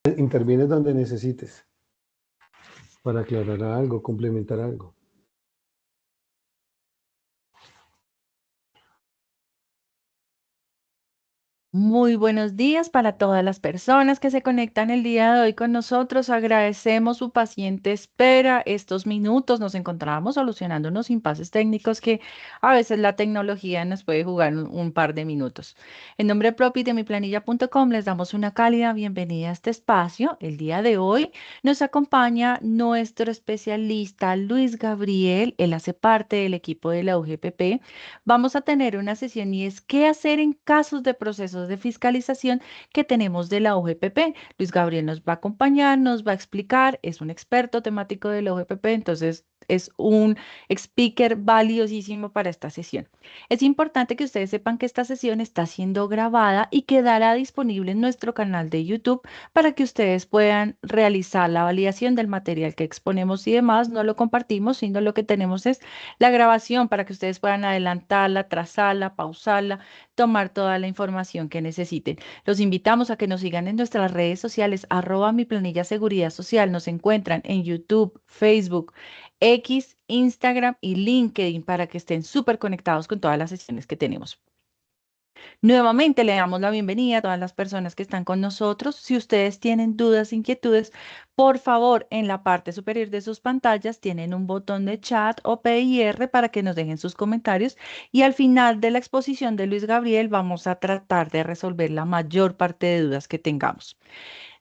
Intervienes donde necesites para aclarar algo, complementar algo. Muy buenos días para todas las personas que se conectan el día de hoy con nosotros. Agradecemos su paciente espera. Estos minutos nos encontramos solucionando unos impases técnicos que a veces la tecnología nos puede jugar un par de minutos. En nombre propio y de miplanilla.com les damos una cálida bienvenida a este espacio. El día de hoy nos acompaña nuestro especialista Luis Gabriel. Él hace parte del equipo de la UGPP. Vamos a tener una sesión y es qué hacer en casos de procesos de fiscalización que tenemos de la OGPP. Luis Gabriel nos va a acompañar, nos va a explicar, es un experto temático de la OGPP, entonces es un speaker valiosísimo para esta sesión. Es importante que ustedes sepan que esta sesión está siendo grabada y quedará disponible en nuestro canal de YouTube para que ustedes puedan realizar la validación del material que exponemos y demás. No lo compartimos, sino lo que tenemos es la grabación para que ustedes puedan adelantarla, trazarla, pausarla, tomar toda la información que necesiten. Los invitamos a que nos sigan en nuestras redes sociales, @ mi planilla seguridad social. Nos encuentran en YouTube, Facebook, X, Instagram y LinkedIn para que estén súper conectados con todas las sesiones que tenemos. Nuevamente le damos la bienvenida a todas las personas que están con nosotros. Si ustedes tienen dudas, inquietudes, por favor, en la parte superior de sus pantallas tienen un botón de chat o PIR para que nos dejen sus comentarios y al final de la exposición de Luis Gabriel vamos a tratar de resolver la mayor parte de dudas que tengamos.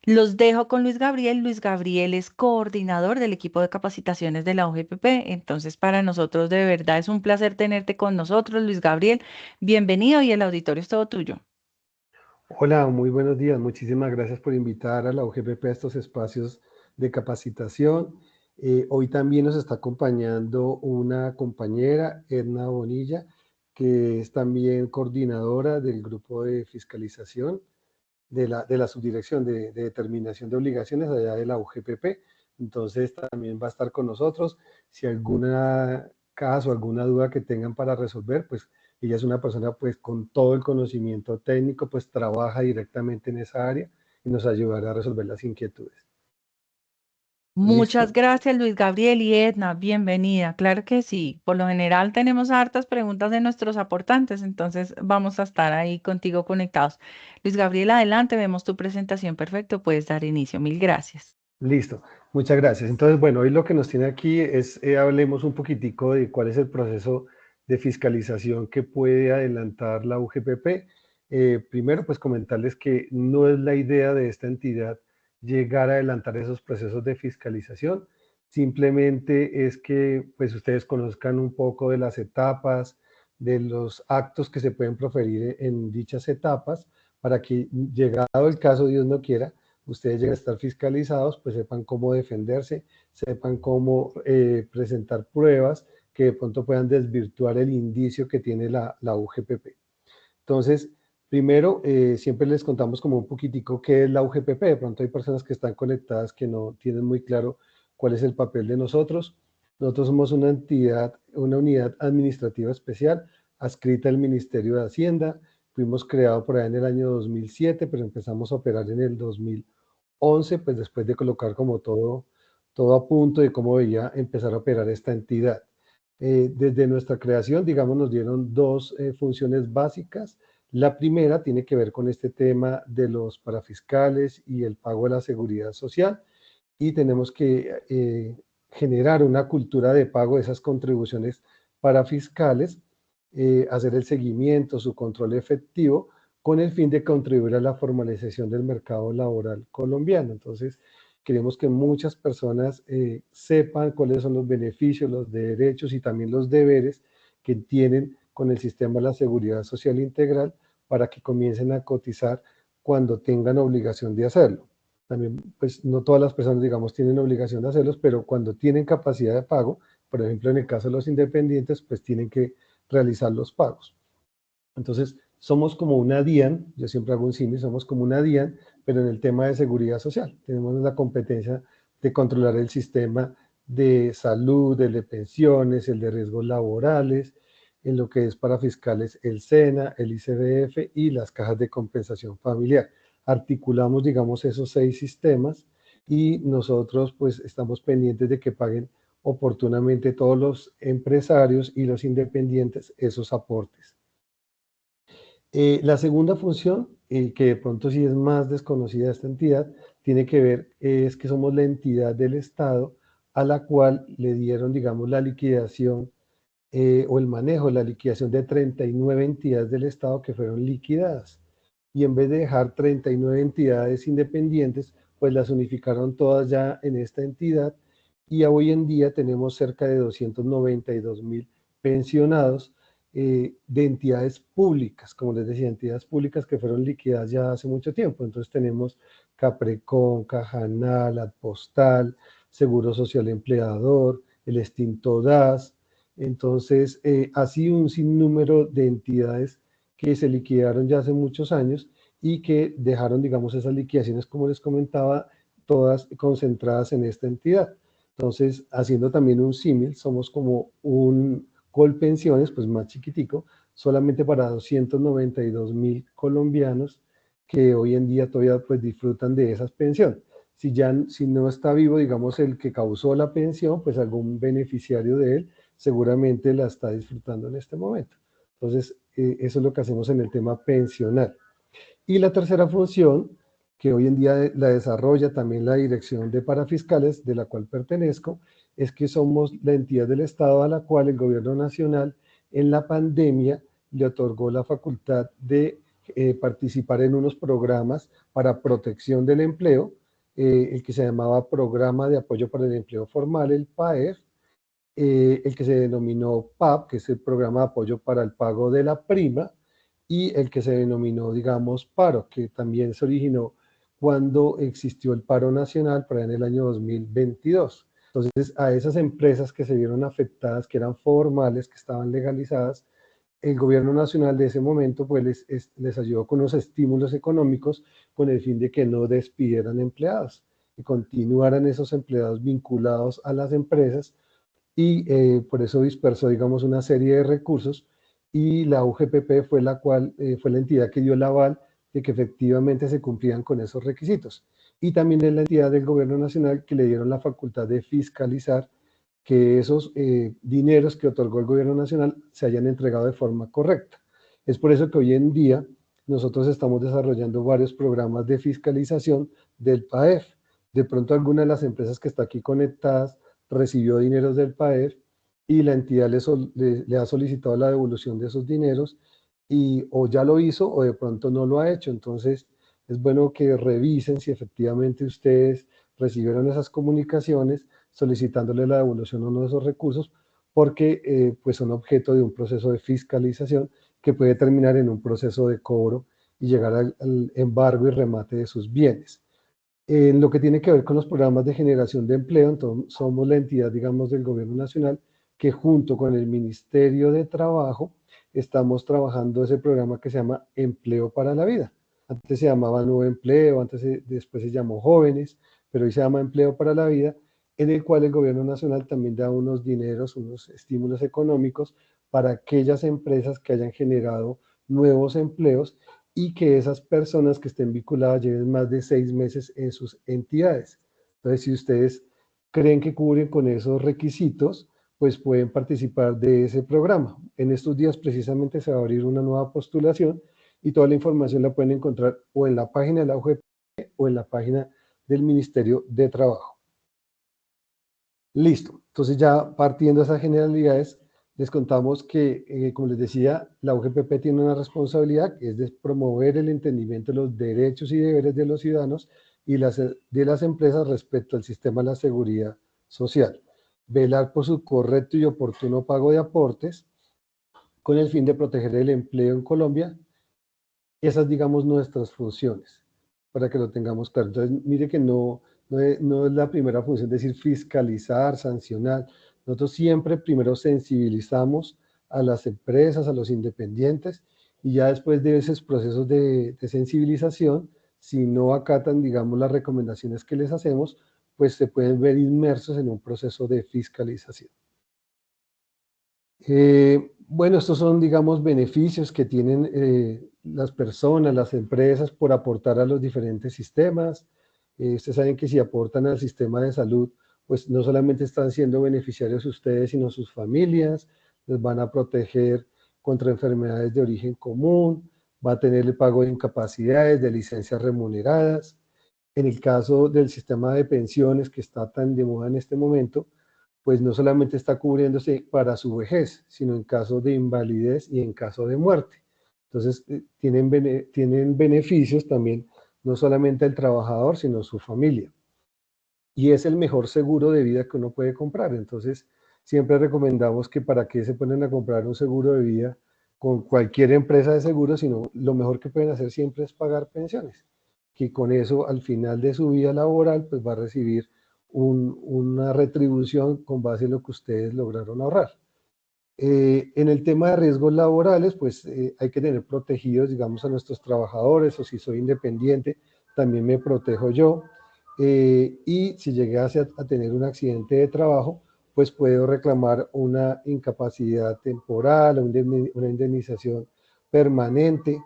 Los dejo con Luis Gabriel. Luis Gabriel es coordinador del equipo de capacitaciones de la OGPP. Entonces, para nosotros de verdad es un placer tenerte con nosotros, Luis Gabriel. Bienvenido y el auditorio es todo tuyo. Hola, muy buenos días. Muchísimas gracias por invitar a la UGPP a estos espacios de capacitación. Hoy también nos está acompañando una compañera, Edna Bonilla, que es también coordinadora del grupo de fiscalización de la subdirección de determinación de obligaciones allá de la UGPP. Entonces también va a estar con nosotros. Si alguna caso, alguna duda que tengan para resolver, pues ella es una persona pues con todo el conocimiento técnico, pues trabaja directamente en esa área y nos ayudará a resolver las inquietudes. Muchas ¿Listo? gracias, Luis Gabriel y Edna. Bienvenida. Claro que sí. Por lo general tenemos hartas preguntas de nuestros aportantes, entonces vamos a estar ahí contigo conectados. Luis Gabriel, adelante, vemos tu presentación. Perfecto, puedes dar inicio. Mil gracias. Listo, muchas gracias. Entonces, bueno, hoy lo que nos tiene aquí es, hablemos un poquitico de cuál es el proceso de fiscalización que puede adelantar la UGPP. Primero, pues comentarles que no es la idea de esta entidad llegar a adelantar esos procesos de fiscalización, simplemente es que pues ustedes conozcan un poco de las etapas, de los actos que se pueden proferir en dichas etapas, para que llegado el caso, Dios no quiera, ustedes lleguen a estar fiscalizados, pues sepan cómo defenderse, sepan cómo presentar pruebas que de pronto puedan desvirtuar el indicio que tiene la UGPP. Entonces, primero, siempre les contamos como un poquitico qué es la UGPP. De pronto hay personas que están conectadas que no tienen muy claro cuál es el papel de nosotros. Nosotros somos una entidad, una unidad administrativa especial adscrita al Ministerio de Hacienda. Fuimos creados por allá en el año 2007, pero empezamos a operar en el 2011, pues después de colocar como todo a punto de cómo debía empezar a operar esta entidad. Desde nuestra creación, digamos, nos dieron dos funciones básicas. La primera tiene que ver con este tema de los parafiscales y el pago de la seguridad social, y tenemos que generar una cultura de pago de esas contribuciones parafiscales, hacer el seguimiento, su control efectivo, con el fin de contribuir a la formalización del mercado laboral colombiano. Entonces, queremos que muchas personas sepan cuáles son los beneficios, los derechos y también los deberes que tienen con el sistema de la seguridad social integral para que comiencen a cotizar cuando tengan obligación de hacerlo. También, pues no todas las personas, digamos, tienen obligación de hacerlos, pero cuando tienen capacidad de pago, por ejemplo, en el caso de los independientes, pues tienen que realizar los pagos. Entonces, somos como una DIAN, yo siempre hago un símil, somos como una DIAN, pero en el tema de seguridad social. Tenemos la competencia de controlar el sistema de salud, el de pensiones, el de riesgos laborales, en lo que es para fiscales el SENA, el ICBF y las cajas de compensación familiar. articulamos, digamos, esos 6 sistemas y nosotros pues estamos pendientes de que paguen oportunamente todos los empresarios y los independientes esos aportes. La segunda función, que de pronto sí es más desconocida de esta entidad, tiene que ver, es que somos la entidad del Estado a la cual le dieron, digamos, la liquidación o el manejo de la liquidación de 39 entidades del Estado que fueron liquidadas. Y en vez de dejar 39 entidades independientes, pues las unificaron todas ya en esta entidad y hoy en día tenemos cerca de 292.000 pensionados de entidades públicas, como les decía, entidades públicas que fueron liquidadas ya hace mucho tiempo. Entonces tenemos Caprecon, Cajanal, Adpostal, Seguro Social Empleador, el extinto DAS. Entonces, así un sinnúmero de entidades que se liquidaron ya hace muchos años y que dejaron, digamos, esas liquidaciones, como les comentaba, todas concentradas en esta entidad. Entonces, haciendo también un símil, somos como un Colpensiones, pues más chiquitico, solamente para 292.000 colombianos que hoy en día todavía pues disfrutan de esas pensiones. Si no está vivo, digamos, el que causó la pensión, pues algún beneficiario de él seguramente la está disfrutando en este momento. Entonces, eso es lo que hacemos en el tema pensional. Y la tercera función, que hoy en día la desarrolla también la Dirección de Parafiscales, de la cual pertenezco, es que somos la entidad del Estado a la cual el gobierno nacional en la pandemia le otorgó la facultad de participar en unos programas para protección del empleo, el que se llamaba Programa de Apoyo para el Empleo Formal, el PAEF, el que se denominó PAP, que es el Programa de Apoyo para el Pago de la Prima, y el que se denominó, digamos, paro, que también se originó cuando existió el paro nacional para en el año 2022. Entonces, a esas empresas que se vieron afectadas, que eran formales, que estaban legalizadas, el gobierno nacional de ese momento pues les ayudó con unos estímulos económicos con el fin de que no despidieran empleados y continuaran esos empleados vinculados a las empresas y por eso dispersó, digamos, una serie de recursos y la UGPP fue fue la entidad que dio el aval de que efectivamente se cumplían con esos requisitos. Y también es la entidad del gobierno nacional que le dieron la facultad de fiscalizar que esos dineros que otorgó el gobierno nacional se hayan entregado de forma correcta. Es por eso que hoy en día nosotros estamos desarrollando varios programas de fiscalización del PAEF. De pronto alguna de las empresas que está aquí conectadas recibió dineros del PAEF y la entidad le ha solicitado la devolución de esos dineros y o ya lo hizo o de pronto no lo ha hecho. Entonces es bueno que revisen si efectivamente ustedes recibieron esas comunicaciones solicitándole la devolución o no de esos recursos porque pues son objeto de un proceso de fiscalización que puede terminar en un proceso de cobro y llegar al embargo y remate de sus bienes. En lo que tiene que ver con los programas de generación de empleo, entonces somos la entidad, digamos, del gobierno nacional que junto con el Ministerio de Trabajo estamos trabajando ese programa que se llama Empleo para la Vida. Antes se llamaba Nuevo Empleo, después se llamó Jóvenes, pero hoy se llama Empleo para la Vida, en el cual el gobierno nacional también da unos dineros, unos estímulos económicos para aquellas empresas que hayan generado nuevos empleos y que esas personas que estén vinculadas lleven más de 6 meses en sus entidades. Entonces, si ustedes creen que cubren con esos requisitos, pues pueden participar de ese programa. En estos días precisamente se va a abrir una nueva postulación y toda la información la pueden encontrar o en la página de la UGP o en la página del Ministerio de Trabajo. Listo. Entonces ya partiendo de esas generalidades, les contamos que, como les decía, la UGPP tiene una responsabilidad que es de promover el entendimiento de los derechos y deberes de los ciudadanos y de las empresas respecto al sistema de la seguridad social. Velar por su correcto y oportuno pago de aportes con el fin de proteger el empleo en Colombia. Esas, digamos, nuestras funciones, para que lo tengamos claro. Entonces, mire que no es la primera función, es decir, fiscalizar, sancionar. Nosotros siempre primero sensibilizamos a las empresas, a los independientes, y ya después de esos procesos de sensibilización, si no acatan, digamos, las recomendaciones que les hacemos, pues se pueden ver inmersos en un proceso de fiscalización. Bueno, estos son, digamos, beneficios que tienen las personas, las empresas por aportar a los diferentes sistemas. Ustedes saben que si aportan al sistema de salud, pues no solamente están siendo beneficiarios ustedes, sino sus familias, les van a proteger contra enfermedades de origen común, va a tener el pago de incapacidades, de licencias remuneradas. En el caso del sistema de pensiones que está tan de moda en este momento, pues no solamente está cubriéndose para su vejez, sino en caso de invalidez y en caso de muerte. Entonces, tienen beneficios también, no solamente el trabajador, sino su familia. Y es el mejor seguro de vida que uno puede comprar. Entonces, siempre recomendamos que para qué se ponen a comprar un seguro de vida con cualquier empresa de seguros, sino lo mejor que pueden hacer siempre es pagar pensiones, que con eso al final de su vida laboral pues va a recibir una retribución con base en lo que ustedes lograron ahorrar. En el tema de riesgos laborales, pues hay que tener protegidos, digamos, a nuestros trabajadores, o si soy independiente, también me protejo yo. Y si llegase a tener un accidente de trabajo, pues puedo reclamar una incapacidad temporal, una indemnización permanente.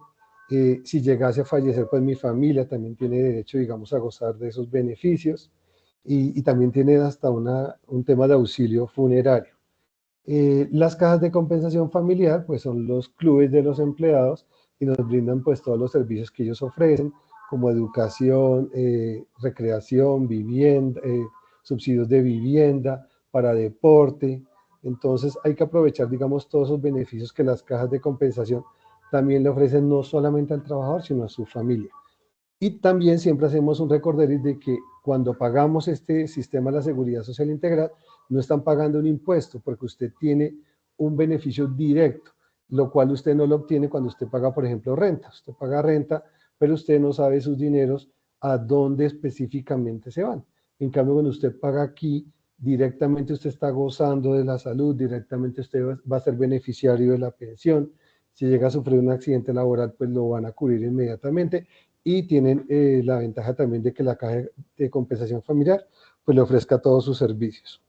Si llegase a fallecer, pues mi familia también tiene derecho, digamos, a gozar de esos beneficios. Y también tiene hasta un tema de auxilio funerario. Las cajas de compensación familiar, pues son los clubes de los empleados y nos brindan pues todos los servicios que ellos ofrecen, como educación, recreación, vivienda, subsidios de vivienda, para deporte. Entonces hay que aprovechar, digamos, todos esos beneficios que las cajas de compensación también le ofrecen no solamente al trabajador, sino a su familia. Y también siempre hacemos un recorderis de que cuando pagamos este sistema de la Seguridad Social Integral, no están pagando un impuesto, porque usted tiene un beneficio directo, lo cual usted no lo obtiene cuando usted paga, por ejemplo, renta. Usted paga renta, pero usted no sabe sus dineros a dónde específicamente se van. En cambio, cuando usted paga aquí, directamente usted está gozando de la salud, directamente usted va a ser beneficiario de la pensión. Si llega a sufrir un accidente laboral, pues lo van a cubrir inmediatamente y tienen la ventaja también de que la caja de compensación familiar pues le ofrezca todos sus servicios.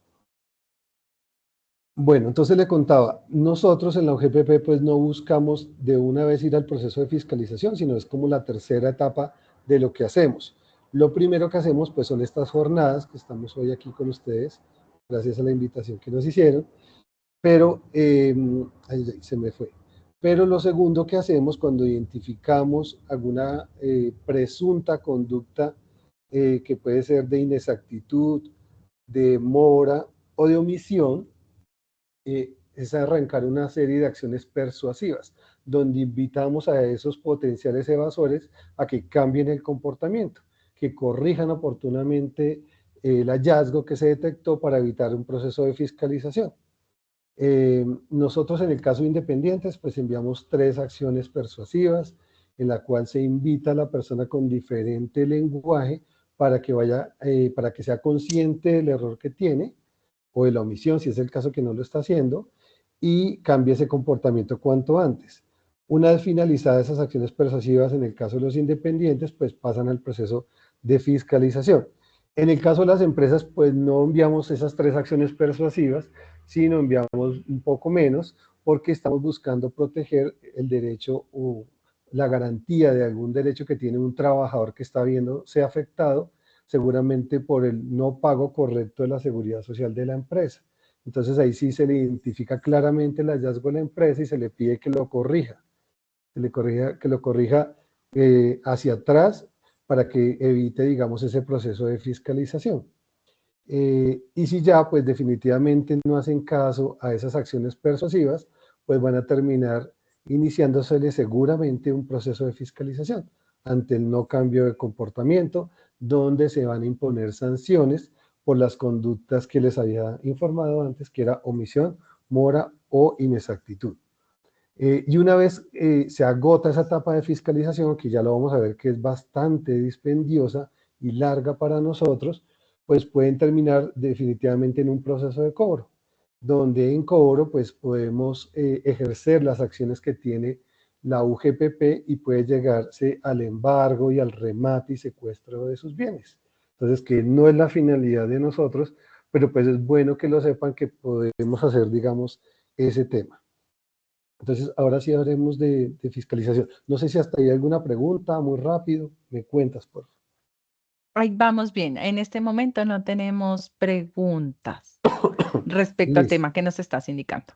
Bueno, entonces le contaba, nosotros en la UGPP pues no buscamos de una vez ir al proceso de fiscalización, sino es como la tercera etapa de lo que hacemos. Lo primero que hacemos pues son estas jornadas que estamos hoy aquí con ustedes, gracias a la invitación que nos hicieron, pero ahí se me fue. Pero lo segundo que hacemos cuando identificamos alguna presunta conducta que puede ser de inexactitud, de mora o de omisión, es arrancar una serie de acciones persuasivas, donde invitamos a esos potenciales evasores a que cambien el comportamiento, que corrijan oportunamente el hallazgo que se detectó para evitar un proceso de fiscalización. Nosotros en el caso de Independientes, pues enviamos 3 acciones persuasivas en la cual se invita a la persona con diferente lenguaje para que para que sea consciente del error que tiene o de la omisión, si es el caso que no lo está haciendo, y cambie ese comportamiento cuanto antes. Una vez finalizadas esas acciones persuasivas, en el caso de los independientes, pues pasan al proceso de fiscalización. En el caso de las empresas, pues no enviamos esas 3 acciones persuasivas, sino enviamos un poco menos, porque estamos buscando proteger el derecho o la garantía de algún derecho que tiene un trabajador que está viéndose afectado, seguramente por el no pago correcto de la seguridad social de la empresa. Entonces ahí sí se le identifica claramente el hallazgo de la empresa y se le pide que lo corrija, que lo corrija hacia atrás para que evite, digamos, ese proceso de fiscalización. Y si ya, pues definitivamente no hacen caso a esas acciones persuasivas, pues van a terminar iniciándosele seguramente un proceso de fiscalización ante el no cambio de comportamiento, donde se van a imponer sanciones por las conductas que les había informado antes, que era omisión, mora o inexactitud. Y una vez se agota esa etapa de fiscalización, que ya lo vamos a ver que es bastante dispendiosa y larga para nosotros, pues pueden terminar definitivamente en un proceso de cobro, donde en cobro pues podemos ejercer las acciones que tiene la UGPP y puede llegarse al embargo y al remate y secuestro de sus bienes. Entonces, que no es la finalidad de nosotros, pero pues es bueno que lo sepan que podemos hacer, digamos, ese tema. Entonces, ahora sí haremos de fiscalización. No sé si hasta ahí hay alguna pregunta, muy rápido, me cuentas, por favor. Ahí vamos bien. En este momento no tenemos preguntas respecto al Listo. tema que nos estás indicando.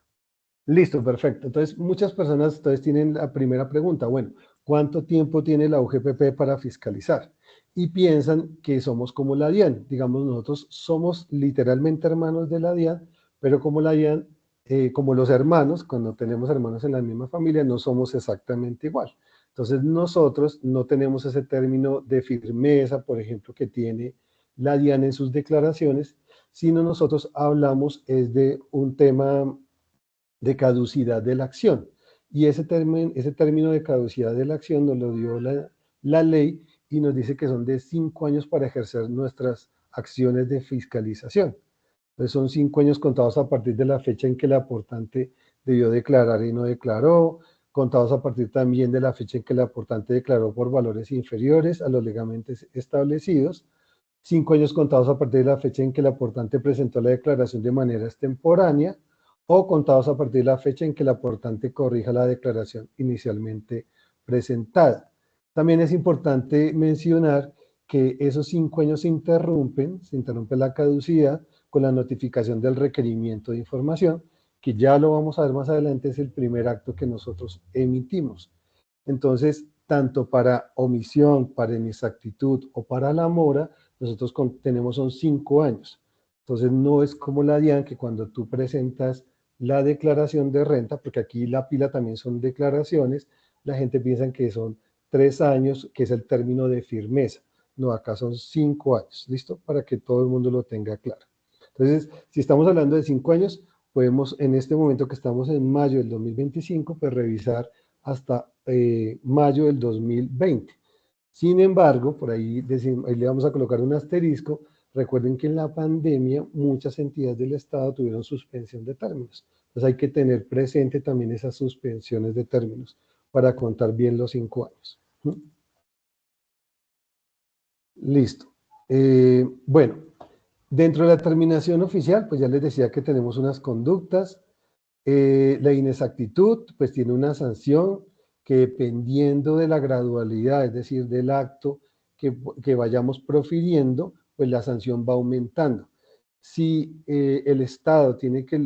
Listo, perfecto. Entonces, muchas personas entonces tienen la primera pregunta, bueno, ¿cuánto tiempo tiene la UGPP para fiscalizar? Y piensan que somos como la DIAN. Digamos, nosotros somos literalmente hermanos de la DIAN, pero como la DIAN, como los hermanos, cuando tenemos hermanos en la misma familia, no somos exactamente igual. Entonces, nosotros no tenemos ese término de firmeza, por ejemplo, que tiene la DIAN en sus declaraciones, sino nosotros hablamos es de un tema de caducidad de la acción. Y ese término de caducidad de la acción nos lo dio la ley y nos dice que son de 5 años para ejercer nuestras acciones de fiscalización. Entonces son 5 años contados a partir de la fecha en que el aportante debió declarar y no declaró, contados a partir también de la fecha en que el aportante declaró por valores inferiores a los legalmente establecidos, 5 años contados a partir de la fecha en que el aportante presentó la declaración de manera extemporánea o contados a partir de la fecha en que el aportante corrija la declaración inicialmente presentada. También es importante mencionar que esos 5 años se interrumpe la caducidad con la notificación del requerimiento de información, que ya lo vamos a ver más adelante, es el primer acto que nosotros emitimos. Entonces, tanto para omisión, para inexactitud o para la mora, nosotros tenemos son 5 años. Entonces, no es como la DIAN, que cuando tú presentas la declaración de renta, porque aquí la pila también son declaraciones, la gente piensa que son 3 años, que es el término de firmeza. No, acá son 5 años, ¿listo? Para que todo el mundo lo tenga claro. Entonces, si estamos hablando de 5 años, podemos en este momento que estamos en mayo del 2025, pues revisar hasta mayo del 2020. Sin embargo, por ahí, ahí le vamos a colocar un asterisco. Recuerden que en la pandemia muchas entidades del Estado tuvieron suspensión de términos. Entonces hay que tener presente también esas suspensiones de términos para contar bien los 5 años. ¿Mm? Listo. Bueno, dentro de la terminación oficial, pues ya les decía que tenemos unas conductas. La inexactitud, pues tiene una sanción que dependiendo de la gradualidad, es decir, del acto que vayamos profiriendo, pues la sanción va aumentando. Si el Estado tiene que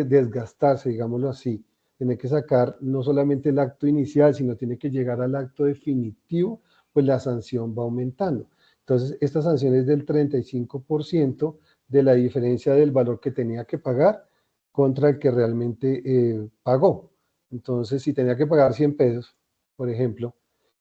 desgastarse, digámoslo así, tiene que sacar no solamente el acto inicial, sino tiene que llegar al acto definitivo, pues la sanción va aumentando. Entonces, esta sanción es del 35% de la diferencia del valor que tenía que pagar contra el que realmente pagó. Entonces, si tenía que pagar 100 pesos, por ejemplo,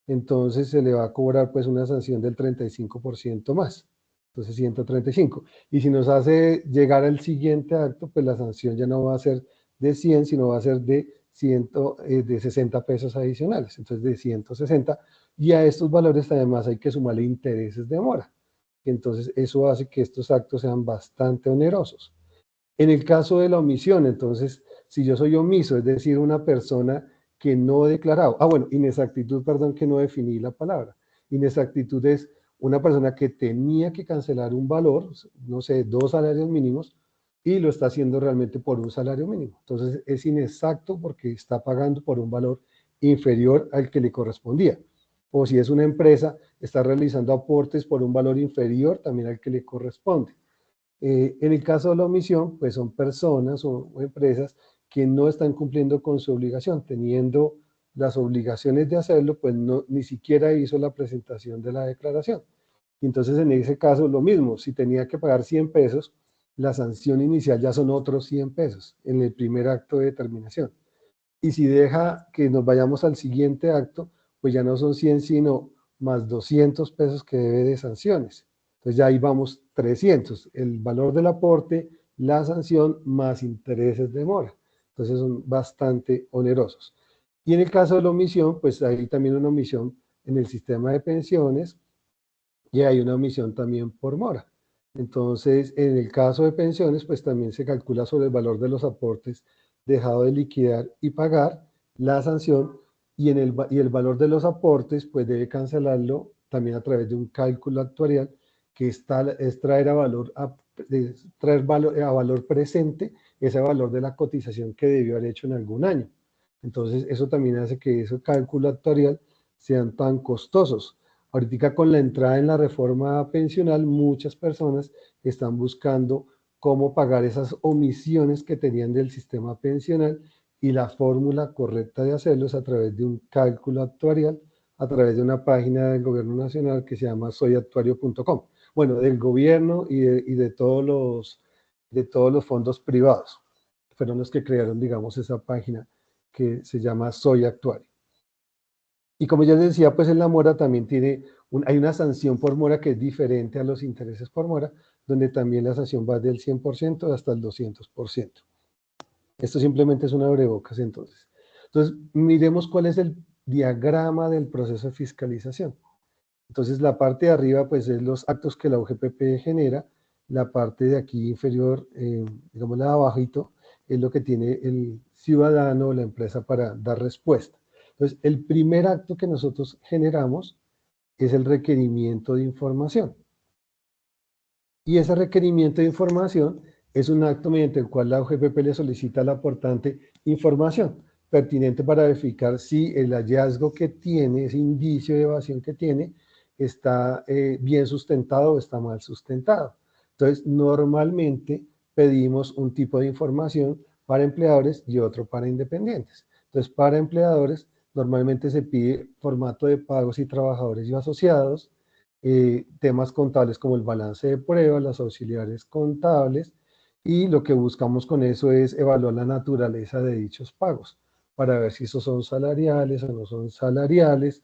entonces se le va a cobrar pues una sanción del 35% más. Entonces, 135. Y si nos hace llegar al siguiente acto, pues la sanción ya no va a ser de 100, sino va a ser de 60 pesos adicionales. Entonces, de 160. Y a estos valores además hay que sumarle intereses de mora. Entonces, eso hace que estos actos sean bastante onerosos. En el caso de la omisión, entonces, si yo soy omiso, es decir, una persona que no he declarado, bueno, inexactitud, perdón, que no definí la palabra. Inexactitud es una persona que tenía que cancelar un valor, no sé, 2 salarios mínimos, y lo está haciendo realmente por un salario mínimo. Entonces es inexacto porque está pagando por un valor inferior al que le correspondía. O si es una empresa, está realizando aportes por un valor inferior también al que le corresponde. En el caso de la omisión, pues son personas o empresas que no están cumpliendo con su obligación, teniendo las obligaciones de hacerlo, pues no, ni siquiera hizo la presentación de la declaración. Y entonces en ese caso lo mismo, si tenía que pagar 100 pesos, la sanción inicial ya son otros 100 pesos en el primer acto de determinación. Y si deja que nos vayamos al siguiente acto, pues ya no son 100, sino más 200 pesos que debe de sanciones. Entonces ya ahí vamos 300, el valor del aporte, la sanción más intereses de mora. Entonces son bastante onerosos. Y en el caso de la omisión, pues hay también una omisión en el sistema de pensiones y hay una omisión también por mora. Entonces, en el caso de pensiones, pues también se calcula sobre el valor de los aportes dejado de liquidar y pagar la sanción y el valor de los aportes, pues debe cancelarlo también a través de un cálculo actuarial que es traer a valor presente ese valor de la cotización que debió haber hecho en algún año. Entonces, eso también hace que ese cálculo actuarial sean tan costosos. Ahorita con la entrada en la reforma pensional, muchas personas están buscando cómo pagar esas omisiones que tenían del sistema pensional, y la fórmula correcta de hacerlo es a través de un cálculo actuarial, a través de una página del gobierno nacional que se llama soyactuario.com. Bueno, del gobierno y de todos los fondos privados. Fueron los que crearon, digamos, esa página que se llama Soy Actuario. Y como ya les decía, pues en la mora también hay una sanción por mora que es diferente a los intereses por mora, donde también la sanción va del 100% hasta el 200%. Esto simplemente es una abrebocas entonces. Entonces, miremos cuál es el diagrama del proceso de fiscalización. Entonces, la parte de arriba, pues, es los actos que la UGPP genera. La parte de aquí inferior, digamos la de abajito, es lo que tiene el ciudadano o la empresa para dar respuesta. Entonces, el primer acto que nosotros generamos es el requerimiento de información. Y ese requerimiento de información es un acto mediante el cual la UGPP le solicita al aportante información pertinente para verificar si el hallazgo que tiene, ese indicio de evasión que tiene, está bien sustentado o está mal sustentado. Entonces, normalmente pedimos un tipo de información para empleadores y otro para independientes. Entonces, para empleadores, normalmente se pide formato de pagos y trabajadores y asociados, temas contables como el balance de pruebas, las auxiliares contables, y lo que buscamos con eso es evaluar la naturaleza de dichos pagos, para ver si esos son salariales o no son salariales,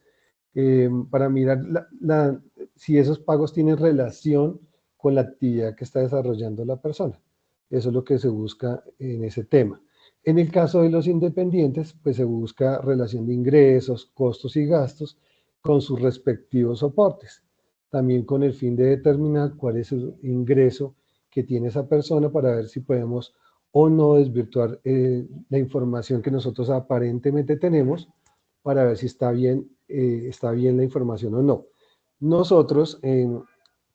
para mirar si esos pagos tienen relación con la actividad que está desarrollando la persona. Eso es lo que se busca en ese tema. En el caso de los independientes, pues se busca relación de ingresos, costos y gastos con sus respectivos soportes, también con el fin de determinar cuál es el ingreso que tiene esa persona para ver si podemos o no desvirtuar la información que nosotros aparentemente tenemos, para ver si está bien la información o no. Nosotros,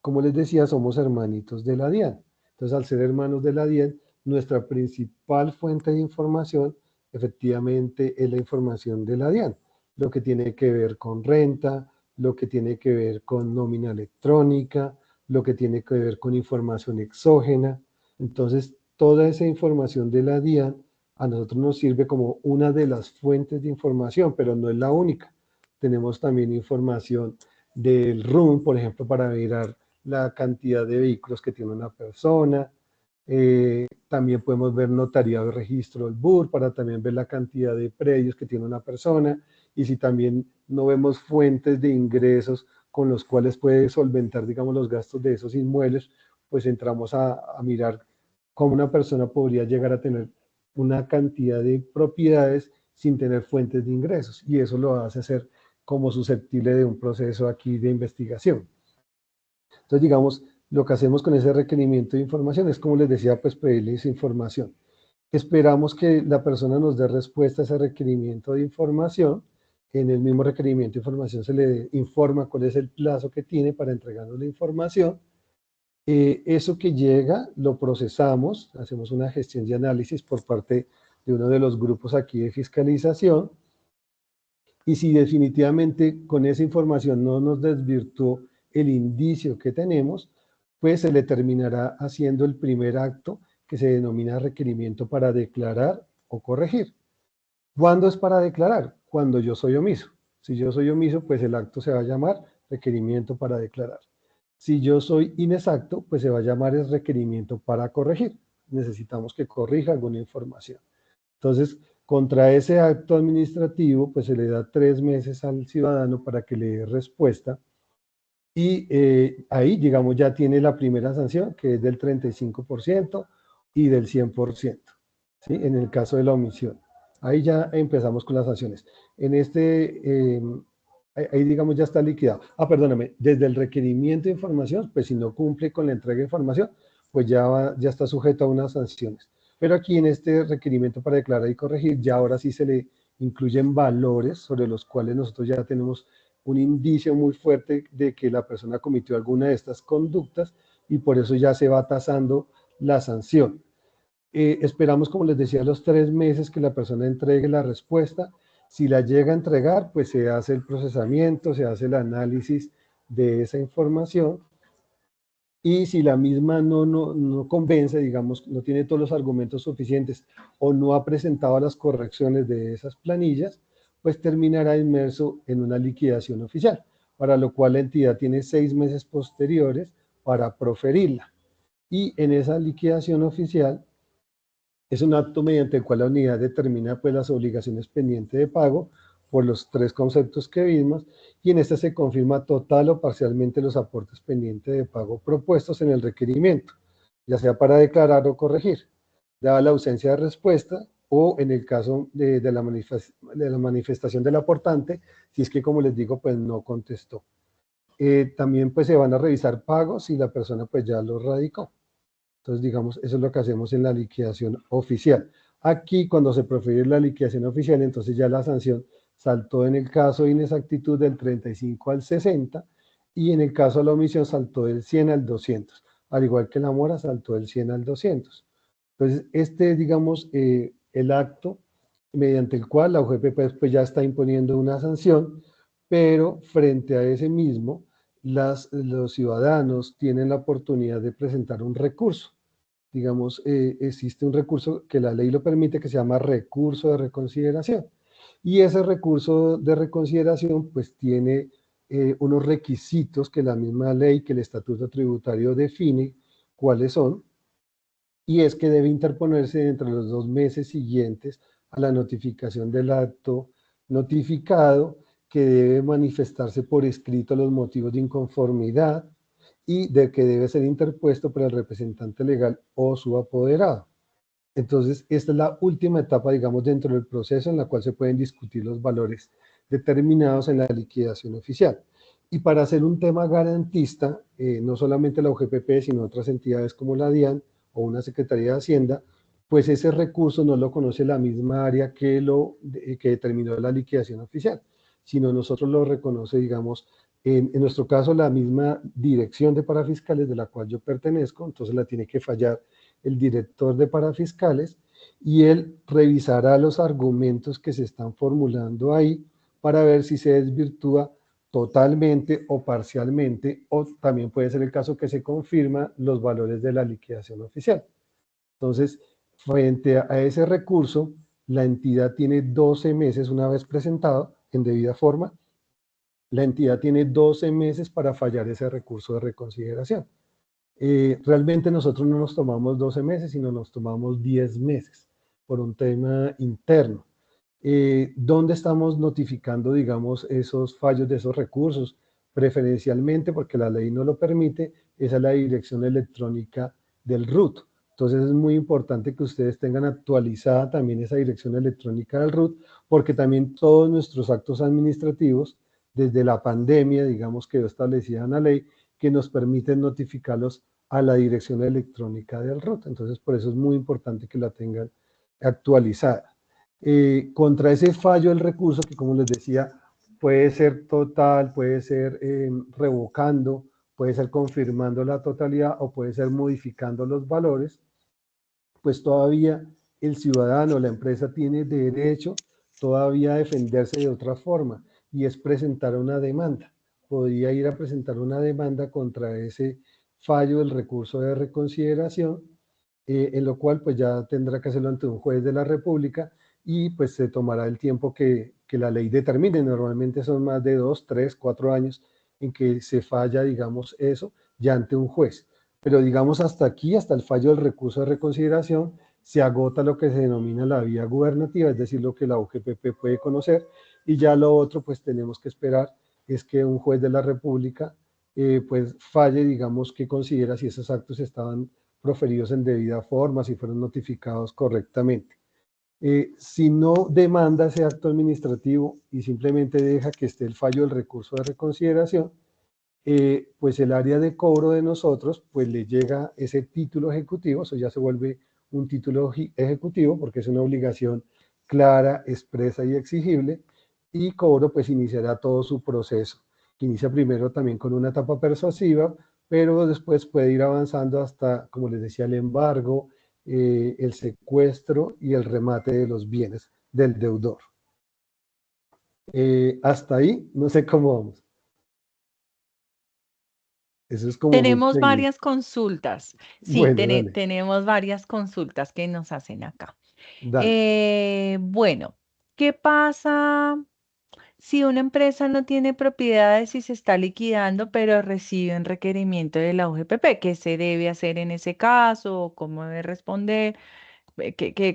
como les decía, somos hermanitos de la DIAN. Entonces, al ser hermanos de la DIAN, nuestra principal fuente de información efectivamente es la información de la DIAN, lo que tiene que ver con renta, lo que tiene que ver con nómina electrónica, lo que tiene que ver con información exógena. Entonces, toda esa información de la DIAN a nosotros nos sirve como una de las fuentes de información, pero no es la única. Tenemos también información del RUN, por ejemplo, para mirar la cantidad de vehículos que tiene una persona. También podemos ver notariado y registro del BUR para también ver la cantidad de predios que tiene una persona, y si también no vemos fuentes de ingresos con los cuales puede solventar, digamos, los gastos de esos inmuebles, pues entramos a mirar cómo una persona podría llegar a tener una cantidad de propiedades sin tener fuentes de ingresos, y eso lo hace ser como susceptible de un proceso aquí de investigación. Entonces, digamos, lo que hacemos con ese requerimiento de información es, como les decía, pues pedirles información. Esperamos que la persona nos dé respuesta a ese requerimiento de información. En el mismo requerimiento de información se le informa cuál es el plazo que tiene para entregarnos la información. Eso que llega lo procesamos, hacemos una gestión de análisis por parte de uno de los grupos aquí de fiscalización, y si definitivamente con esa información no nos desvirtuó el indicio que tenemos, pues se le terminará haciendo el primer acto, que se denomina requerimiento para declarar o corregir. ¿Cuándo es para declarar? Cuando yo soy omiso. Si yo soy omiso, pues el acto se va a llamar requerimiento para declarar. Si yo soy inexacto, pues se va a llamar el requerimiento para corregir. Necesitamos que corrija alguna información. Entonces, contra ese acto administrativo, pues se le da 3 meses al ciudadano para que le dé respuesta, y ahí, digamos, ya tiene la primera sanción, que es del 35% y del 100%, ¿sí? En el caso de la omisión. Ahí ya empezamos con las sanciones. En ahí, digamos, ya está liquidado. Perdóname, desde el requerimiento de información, pues si no cumple con la entrega de información, pues ya está sujeto a unas sanciones. Pero aquí en este requerimiento para declarar y corregir, ya ahora sí se le incluyen valores sobre los cuales nosotros ya tenemos un indicio muy fuerte de que la persona cometió alguna de estas conductas, y por eso ya se va tasando la sanción. Esperamos, como les decía, los 3 meses que la persona entregue la respuesta. Si la llega a entregar, pues se hace el procesamiento, se hace el análisis de esa información, y si la misma no convence, digamos, no tiene todos los argumentos suficientes o no ha presentado las correcciones de esas planillas, pues terminará inmerso en una liquidación oficial, para lo cual la entidad tiene 6 meses posteriores para proferirla. Y en esa liquidación oficial es un acto mediante el cual la unidad determina pues las obligaciones pendientes de pago por los 3 conceptos que vimos, y en esta se confirma total o parcialmente los aportes pendientes de pago propuestos en el requerimiento, ya sea para declarar o corregir, dada la ausencia de respuesta, o en el caso de la manifestación del aportante, si es que, como les digo, pues no contestó. También pues se van a revisar pagos si la persona pues ya los radicó. Entonces, digamos, eso es lo que hacemos en la liquidación oficial. Aquí, cuando se profiere la liquidación oficial, entonces ya la sanción saltó en el caso de inexactitud del 35 al 60, y en el caso de la omisión saltó del 100 al 200. Al igual que la mora, saltó del 100 al 200. Entonces, este es, digamos, el acto mediante el cual la UGP pues ya está imponiendo una sanción, pero frente a ese mismo, los ciudadanos tienen la oportunidad de presentar un recurso. Digamos, existe un recurso que la ley lo permite, que se llama recurso de reconsideración. Y ese recurso de reconsideración pues tiene unos requisitos que la misma ley, que el Estatuto Tributario define cuáles son, y es que debe interponerse entre los 2 meses siguientes a la notificación del acto notificado, que debe manifestarse por escrito los motivos de inconformidad, y de que debe ser interpuesto por el representante legal o su apoderado. Entonces, esta es la última etapa, digamos, dentro del proceso en la cual se pueden discutir los valores determinados en la liquidación oficial. Y para hacer un tema garantista, no solamente la UGPP, sino otras entidades como la DIAN o una Secretaría de Hacienda, pues ese recurso no lo conoce la misma área que determinó la liquidación oficial, sino nosotros lo reconoce, digamos, en nuestro caso, la misma dirección de parafiscales de la cual yo pertenezco. Entonces la tiene que fallar el director de parafiscales, y él revisará los argumentos que se están formulando ahí para ver si se desvirtúa totalmente o parcialmente, o también puede ser el caso que se confirma los valores de la liquidación oficial. Entonces, frente a ese recurso, la entidad tiene 12 meses, una vez presentado en debida forma, la entidad tiene 12 meses para fallar ese recurso de reconsideración. Realmente nosotros no nos tomamos 12 meses, sino nos tomamos 10 meses por un tema interno. ¿Dónde estamos notificando, digamos, esos fallos de esos recursos? Preferencialmente, porque la ley no lo permite, esa es la dirección electrónica del RUT. Entonces es muy importante que ustedes tengan actualizada también esa dirección electrónica del RUT, porque también todos nuestros actos administrativos, desde la pandemia, digamos, quedó establecida en la ley, que nos permiten notificarlos a la dirección electrónica del RUT. Entonces, por eso es muy importante que la tengan actualizada. Contra ese fallo del recurso, que como les decía, puede ser total, puede ser revocando, puede ser confirmando la totalidad, o puede ser modificando los valores, pues todavía el ciudadano, la empresa, tiene derecho todavía a defenderse de otra forma, y es presentar una demanda. Podría ir a presentar una demanda contra ese fallo del recurso de reconsideración, en lo cual pues ya tendrá que hacerlo ante un juez de la República, y pues se tomará el tiempo que la ley determine. Normalmente son más de 2, 3, 4 años en que se falla, digamos, eso ya ante un juez. Pero digamos, hasta aquí, hasta el fallo del recurso de reconsideración, se agota lo que se denomina la vía gubernativa, es decir, lo que la UGPP puede conocer, y ya lo otro pues tenemos que esperar es que un juez de la República pues falle, digamos, que considera si esos actos estaban proferidos en debida forma, si fueron notificados correctamente. Si no demanda ese acto administrativo y simplemente deja que esté el fallo del recurso de reconsideración, pues el área de cobro de nosotros pues le llega ese título ejecutivo. Eso ya se vuelve un título ejecutivo, porque es una obligación clara, expresa y exigible, y cobro pues iniciará todo su proceso, que inicia primero también con una etapa persuasiva, pero después puede ir avanzando hasta, como les decía, el embargo, el secuestro y el remate de los bienes del deudor. Hasta ahí, no sé cómo vamos. Eso es como muy Tenemos técnico. varias consultas. Sí, Bueno, dale, tenemos varias consultas que nos hacen acá. dale. Bueno, ¿qué pasa si una empresa no tiene propiedades y se está liquidando, pero recibe un requerimiento de la UGPP? ¿Qué se debe hacer en ese caso? ¿Cómo debe responder?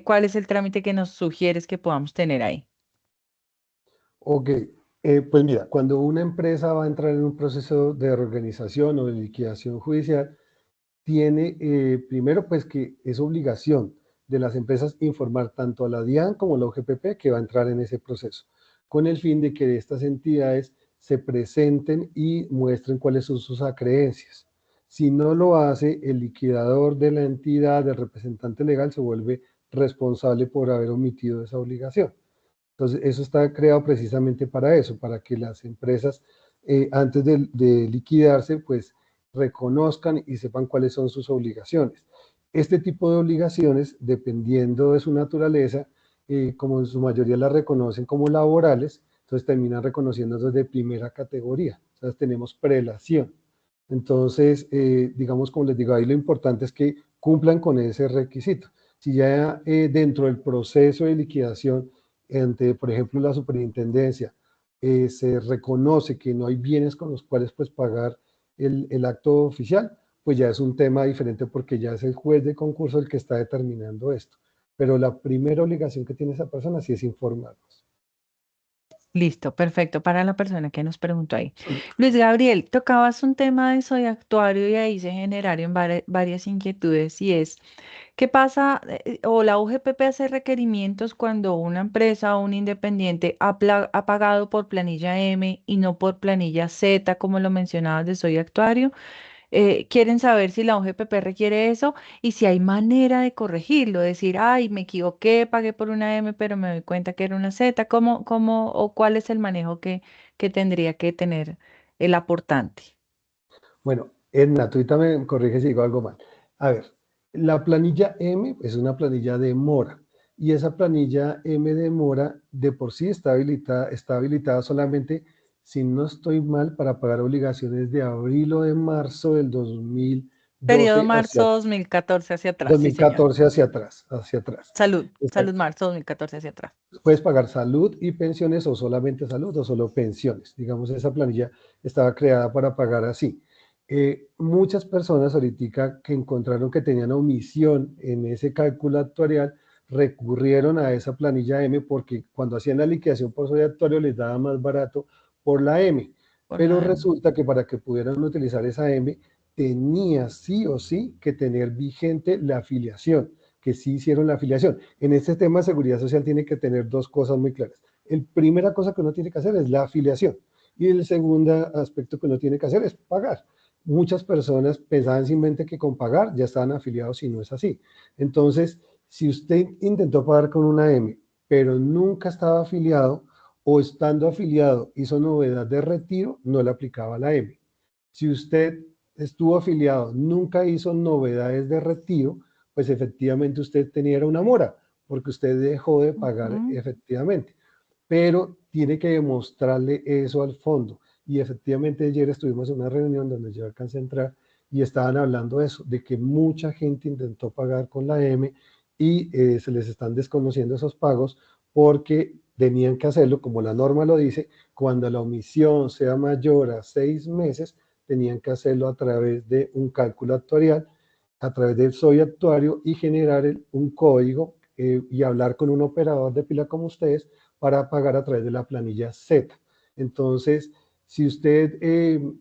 ¿Cuál es el trámite que nos sugieres que podamos tener ahí? Ok, pues mira, cuando una empresa va a entrar en un proceso de reorganización o de liquidación judicial, tiene primero pues que es obligación de las empresas informar tanto a la DIAN como a la UGPP que va a entrar en ese proceso, con el fin de que estas entidades se presenten y muestren cuáles son sus acreencias. Si no lo hace, el liquidador de la entidad, el representante legal, se vuelve responsable por haber omitido esa obligación. Entonces, eso está creado precisamente para eso, para que las empresas, antes de liquidarse, pues reconozcan y sepan cuáles son sus obligaciones. Este tipo de obligaciones, dependiendo de su naturaleza, como en su mayoría las reconocen como laborales, entonces terminan reconociéndose de primera categoría. Entonces tenemos prelación. Entonces, digamos, como les digo, ahí lo importante es que cumplan con ese requisito. Si ya dentro del proceso de liquidación ante, por ejemplo, la superintendencia, se reconoce que no hay bienes con los cuales pues pagar el acto oficial, pues ya es un tema diferente porque ya es el juez de concurso el que está determinando esto. Pero la primera obligación que tiene esa persona sí es informarnos. Listo, perfecto para la persona que nos preguntó ahí. Luis Gabriel, tocabas un tema de soy actuario y ahí se generaron varias inquietudes y es, ¿qué pasa o la UGPP hace requerimientos cuando una empresa o un independiente ha pagado por planilla M y no por planilla Z, como lo mencionabas de soy actuario? Quieren saber si la OGPP requiere eso y si hay manera de corregirlo, decir, ay, me equivoqué, pagué por una M, pero me doy cuenta que era una Z, ¿cómo o cuál es el manejo que tendría que tener el aportante? Bueno, Edna, tú también me corriges si digo algo mal. A ver, la planilla M es una planilla de mora y esa planilla M de mora de por sí está habilitada solamente, si no estoy mal, para pagar obligaciones de abril o de marzo del Periodo 2012 marzo hacia 2014 hacia atrás, sí, señor. 2014 hacia atrás, hacia atrás. Salud marzo 2014 hacia atrás. Puedes pagar salud y pensiones o solamente salud o solo pensiones. Digamos, esa planilla estaba creada para pagar así. Muchas personas ahorita que encontraron que tenían omisión en ese cálculo actuarial, recurrieron a esa planilla M porque cuando hacían la liquidación por soy actuario les daba más barato por la M. Por Pero la, resulta que para que pudieran utilizar esa M, tenía sí o sí que tener vigente la afiliación, que sí hicieron la afiliación. En este tema de seguridad social tiene que tener dos cosas muy claras. El primera cosa que uno tiene que hacer es la afiliación y el segundo aspecto que uno tiene que hacer es pagar. Muchas personas pensaban simplemente que con pagar ya estaban afiliados y no es así. Entonces, si usted intentó pagar con una M, pero nunca estaba afiliado o estando afiliado hizo novedad de retiro, no le aplicaba la M. Si usted estuvo afiliado, nunca hizo novedades de retiro, pues efectivamente usted tenía una mora, porque usted dejó de pagar Ujú. efectivamente. Pero tiene que demostrarle eso al fondo. Y efectivamente ayer estuvimos en una reunión donde yo alcancé a entrar y estaban hablando de eso, de que mucha gente intentó pagar con la M y se les están desconociendo esos pagos porque tenían que hacerlo, como la norma lo dice, cuando la omisión sea mayor a 6 meses, tenían que hacerlo a través de un cálculo actuarial, a través del Soy Actuario y generar un código y hablar con un operador de pila como ustedes para pagar a través de la planilla Z. Entonces, si usted,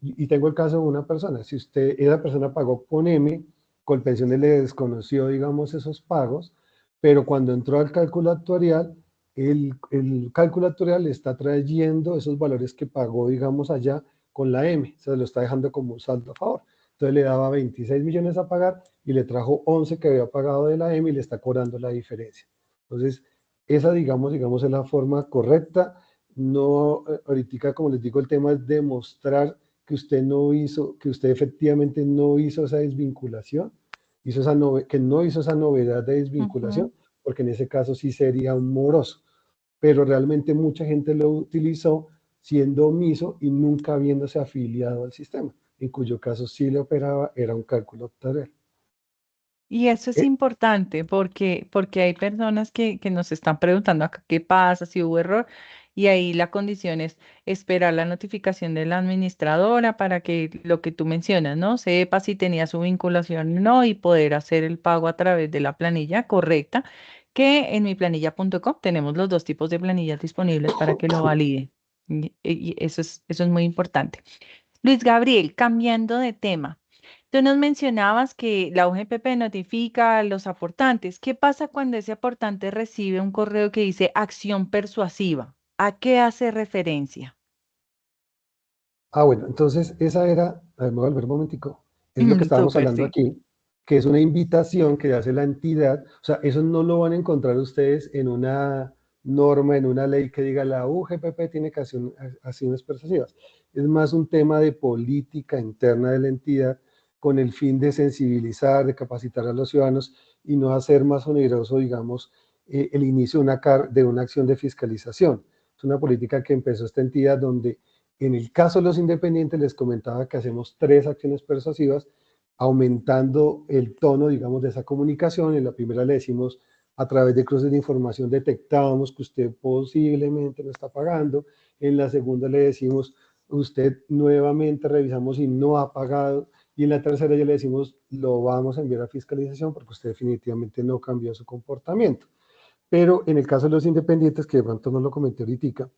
y tengo el caso de una persona, si esa persona pagó con M, Colpensiones le desconoció, digamos, esos pagos, pero cuando entró al cálculo actuarial, el cálculo actuarial le está trayendo esos valores que pagó, digamos, allá con la M, se lo está dejando como un saldo a favor. Entonces le daba 26 millones a pagar y le trajo 11 que había pagado de la M y le está cobrando la diferencia. Entonces, esa, digamos, es la forma correcta. No, ahorita, como les digo, el tema es demostrar que usted no hizo, que usted efectivamente no hizo esa desvinculación que no hizo esa novedad de Ujú. desvinculación, porque en ese caso sí sería un moroso. Pero realmente mucha gente lo utilizó siendo omiso y nunca habiéndose afiliado al sistema, en cuyo caso sí le operaba, era un cálculo octavial. Y eso es Eh, importante porque hay personas que nos están preguntando acá qué pasa, si hubo error, y ahí la condición es esperar la notificación de la administradora para que lo que tú mencionas, ¿no? Sepa si tenía su vinculación o no y poder hacer el pago a través de la planilla correcta, que en miplanilla.com tenemos los dos tipos de planillas disponibles para que lo valide. Y eso es muy importante. Luis Gabriel, cambiando de tema. Tú nos mencionabas que la UGPP notifica a los aportantes. ¿Qué pasa cuando ese aportante recibe un correo que dice acción persuasiva? ¿A qué hace referencia? bueno, entonces esa era, a ver, me voy a volver un momentico, es lo que estábamos Súper, hablando sí. aquí, que es una invitación que hace la entidad, o sea, eso no lo van a encontrar ustedes en una norma, en una ley que diga la UGPP tiene que hacer acciones persuasivas. Es más un tema de política interna de la entidad con el fin de sensibilizar, de capacitar a los ciudadanos y no hacer más oneroso, digamos, el inicio de una acción de fiscalización. Es una política que empezó esta entidad donde en el caso de los independientes, les comentaba que hacemos 3 acciones persuasivas, aumentando el tono, digamos, de esa comunicación. En la primera le decimos, a través de cruces de información detectamos que usted posiblemente no está pagando. En la segunda le decimos, usted nuevamente revisamos y no ha pagado. Y en la tercera ya le decimos, lo vamos a enviar a fiscalización porque usted definitivamente no cambió su comportamiento. Pero en el caso de los independientes, que de pronto no lo comenté ahorita,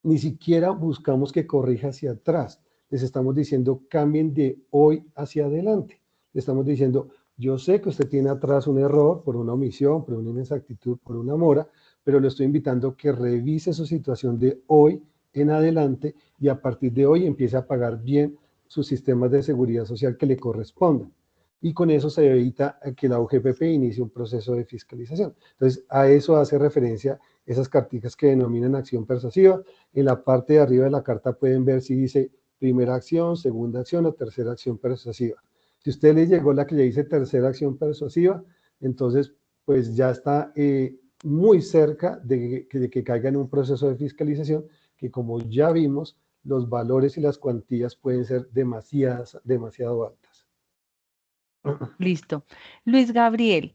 ni siquiera buscamos que corrija hacia atrás. Les estamos diciendo, cambien de hoy hacia adelante. Le estamos diciendo, yo sé que usted tiene atrás un error por una omisión, por una inexactitud, por una mora, pero le estoy invitando a que revise su situación de hoy en adelante y a partir de hoy empiece a pagar bien sus sistemas de seguridad social que le correspondan. Y con eso se evita que la UGPP inicie un proceso de fiscalización. Entonces, a eso hace referencia esas carticas que denominan acción persuasiva. En la parte de arriba de la carta pueden ver si dice primera acción, segunda acción o tercera acción persuasiva. Si a usted le llegó la que le dice tercera acción persuasiva, entonces pues ya está muy cerca de que caiga en un proceso de fiscalización que, como ya vimos, los valores y las cuantías pueden ser demasiado altas. Listo. Luis Gabriel.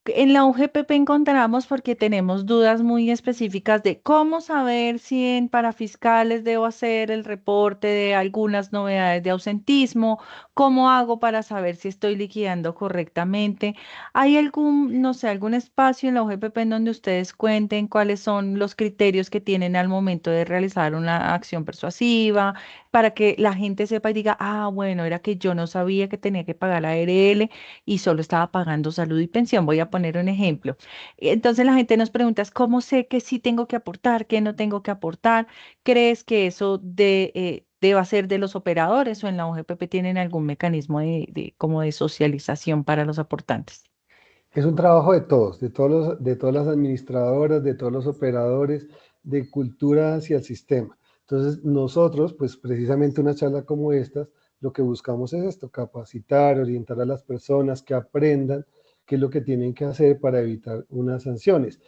En la UGPP encontramos porque tenemos dudas muy específicas de cómo saber si en parafiscales debo hacer el reporte de algunas novedades de ausentismo, cómo hago para saber si estoy liquidando correctamente. ¿Hay algún, no sé, algún espacio en la UGPP en donde ustedes cuenten cuáles son los criterios que tienen al momento de realizar una acción persuasiva para que la gente sepa y diga, ah, bueno, era que yo no sabía que tenía que pagar la ARL y solo estaba pagando salud y pensión? Voy a poner un ejemplo. Entonces la gente nos pregunta, es ¿cómo sé que sí tengo que aportar, qué no tengo que aportar? ¿Crees que eso deba ser de los operadores o en la OGPP tienen algún mecanismo como de socialización para los aportantes? Es un trabajo de todos, de todas las administradoras, de todos los operadores, de cultura hacia el sistema. Entonces, nosotros, pues precisamente una charla como estas, lo que buscamos es esto, capacitar, orientar a las personas que aprendan qué es lo que tienen que hacer para evitar unas sanciones.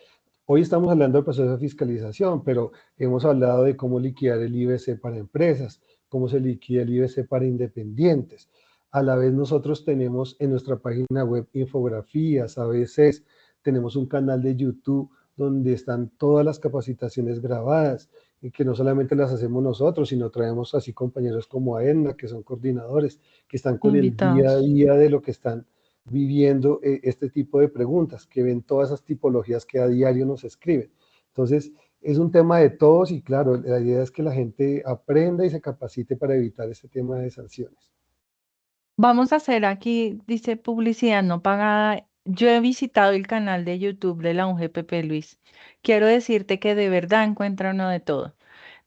Hoy estamos hablando del proceso de fiscalización, pero hemos hablado de cómo liquidar el IBC para empresas, cómo se liquida el IBC para independientes. A la vez nosotros tenemos en nuestra página web infografías, ABCs, tenemos un canal de YouTube donde están todas las capacitaciones grabadas y que no solamente las hacemos nosotros, sino traemos así compañeros como a Edna, que son coordinadores, que están con el día a Invitados. día de lo que están viviendo este tipo de preguntas, que ven todas esas tipologías que a diario nos escriben. Entonces, es un tema de todos y claro, la idea es que la gente aprenda y se capacite para evitar este tema de sanciones. Vamos a hacer aquí, dice publicidad no pagada. Yo he visitado el canal de YouTube de la UGPP, Luis. Quiero decirte que de verdad encuentra uno de todo.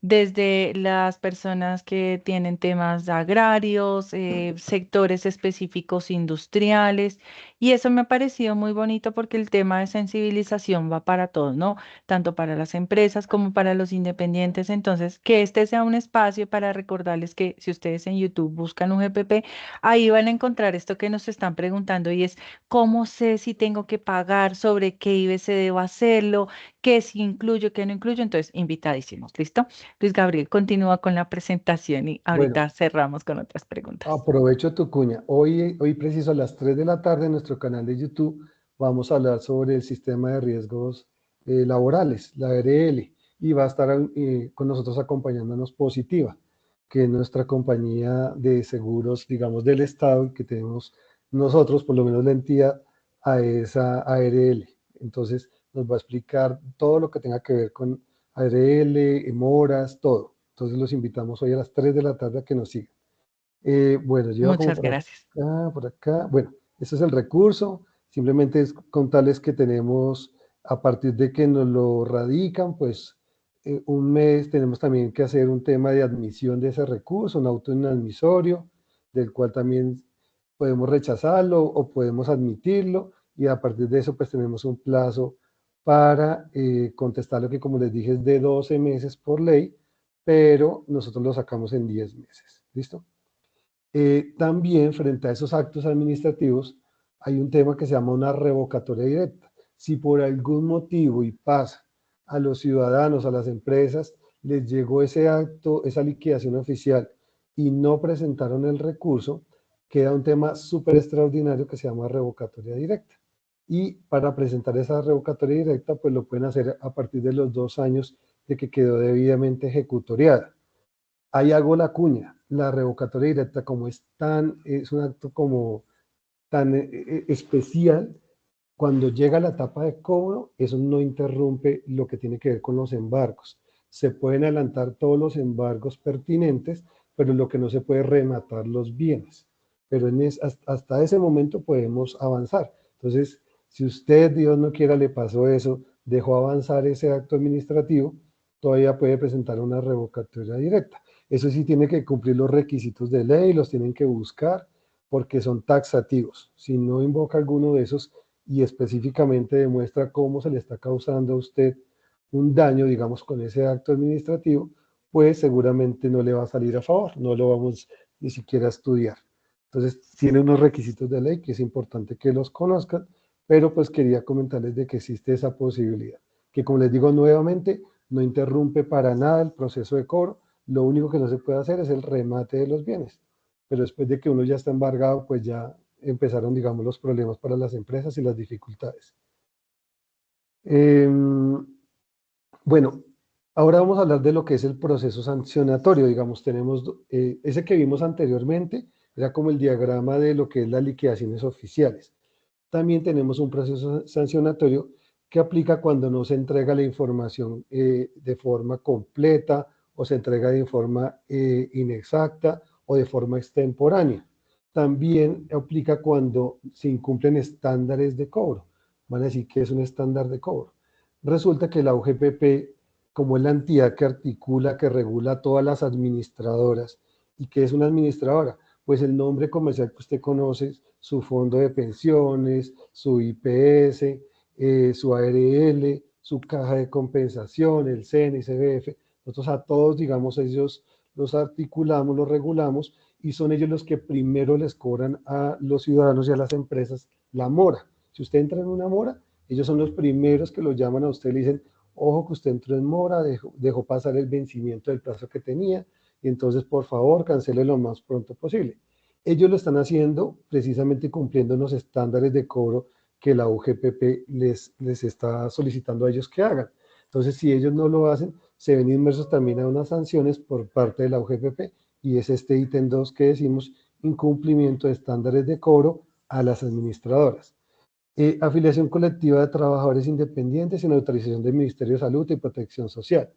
desde las personas que tienen temas agrarios, sectores específicos industriales, y eso me ha parecido muy bonito porque el tema de sensibilización va para todos, ¿no? Tanto para las empresas como para los independientes. Entonces, que este sea un espacio para recordarles que si ustedes en YouTube buscan un GPP, ahí van a encontrar esto que nos están preguntando y es cómo sé si tengo que pagar, sobre qué IBC debo hacerlo, qué si incluyo, qué no incluyo. Entonces, invitadísimos, ¿listo? Luis Gabriel, continúa con la presentación y Bueno, ahorita cerramos con otras preguntas. aprovecho tu cuña. Hoy preciso a las 3 de la tarde en nuestro canal de YouTube vamos a hablar sobre el sistema de riesgos laborales, la ARL, y va a estar con nosotros acompañándonos Positiva, que es nuestra compañía de seguros, digamos, del Estado y que tenemos nosotros, por lo menos la entidad, a esa ARL. Entonces nos va a explicar todo lo que tenga que ver con ARL, moras, todo. Entonces los invitamos hoy a las 3 de la tarde a que nos sigan. Bueno, lleva como Muchas gracias. por acá. Bueno, este es el recurso. Simplemente es contarles que tenemos, a partir de que nos lo radican, pues un mes tenemos también que hacer un tema de admisión de ese recurso, un auto inadmisorio, del cual también podemos rechazarlo o podemos admitirlo. Y a partir de eso, pues tenemos un plazo para contestar lo que, como les dije, es de 12 meses por ley, pero nosotros lo sacamos en 10 meses. ¿Listo? También frente a esos actos administrativos hay un tema que se llama una revocatoria directa. Si por algún motivo y pasa a los ciudadanos, a las empresas, les llegó ese acto, esa liquidación oficial y no presentaron el recurso, queda un tema súper extraordinario que se llama revocatoria directa. Y para presentar esa revocatoria directa, pues lo pueden hacer a partir de los 2 años de que quedó debidamente ejecutoriada. Ahí hago la cuña, la revocatoria directa como es un acto como tan especial, cuando llega la etapa de cobro, eso no interrumpe lo que tiene que ver con los embargos. Se pueden adelantar todos los embargos pertinentes, pero lo que no se puede rematar los bienes. Pero hasta ese momento podemos avanzar. Entonces, si usted, Dios no quiera, le pasó eso, dejó avanzar ese acto administrativo, todavía puede presentar una revocatoria directa. Eso sí tiene que cumplir los requisitos de ley, los tienen que buscar porque son taxativos. Si no invoca alguno de esos y específicamente demuestra cómo se le está causando a usted un daño, digamos, con ese acto administrativo, pues seguramente no le va a salir a favor, no lo vamos ni siquiera a estudiar. Entonces, tiene unos requisitos de ley que es importante que los conozcan, pero pues quería comentarles de que existe esa posibilidad, que como les digo nuevamente, no interrumpe para nada el proceso de cobro, lo único que no se puede hacer es el remate de los bienes, pero después de que uno ya está embargado, pues ya empezaron, digamos, los problemas para las empresas y las dificultades. Eh, bueno, ahora vamos a hablar de lo que es el proceso sancionatorio. Digamos, tenemos ese que vimos anteriormente, era como el diagrama de lo que es las liquidaciones oficiales. También tenemos un proceso sancionatorio que aplica cuando no se entrega la información de forma completa o se entrega de forma inexacta o de forma extemporánea. También aplica cuando se incumplen estándares de cobro. Van a decir que es un estándar de cobro. Resulta que la UGPP, como es la entidad que articula, que regula a todas las administradoras, ¿y qué es una administradora? Pues el nombre comercial que usted conoce, su fondo de pensiones, su IPS, su ARL, su caja de compensación, el CEN, CBF. Nosotros a todos, digamos, ellos los articulamos, los regulamos y son ellos los que primero les cobran a los ciudadanos y a las empresas la mora. Si usted entra en una mora, ellos son los primeros que lo llaman a usted y le dicen, ojo que usted entró en mora, dejó pasar el vencimiento del plazo que tenía, y entonces por favor cancele lo más pronto posible. Ellos lo están haciendo precisamente cumpliendo los estándares de cobro que la UGPP les está solicitando a ellos que hagan. Entonces, si ellos no lo hacen, se ven inmersos también a unas sanciones por parte de la UGPP, y es este ítem 2 que decimos, incumplimiento de estándares de cobro a las administradoras. Afiliación colectiva de trabajadores independientes en autorización del Ministerio de Salud y Protección Social.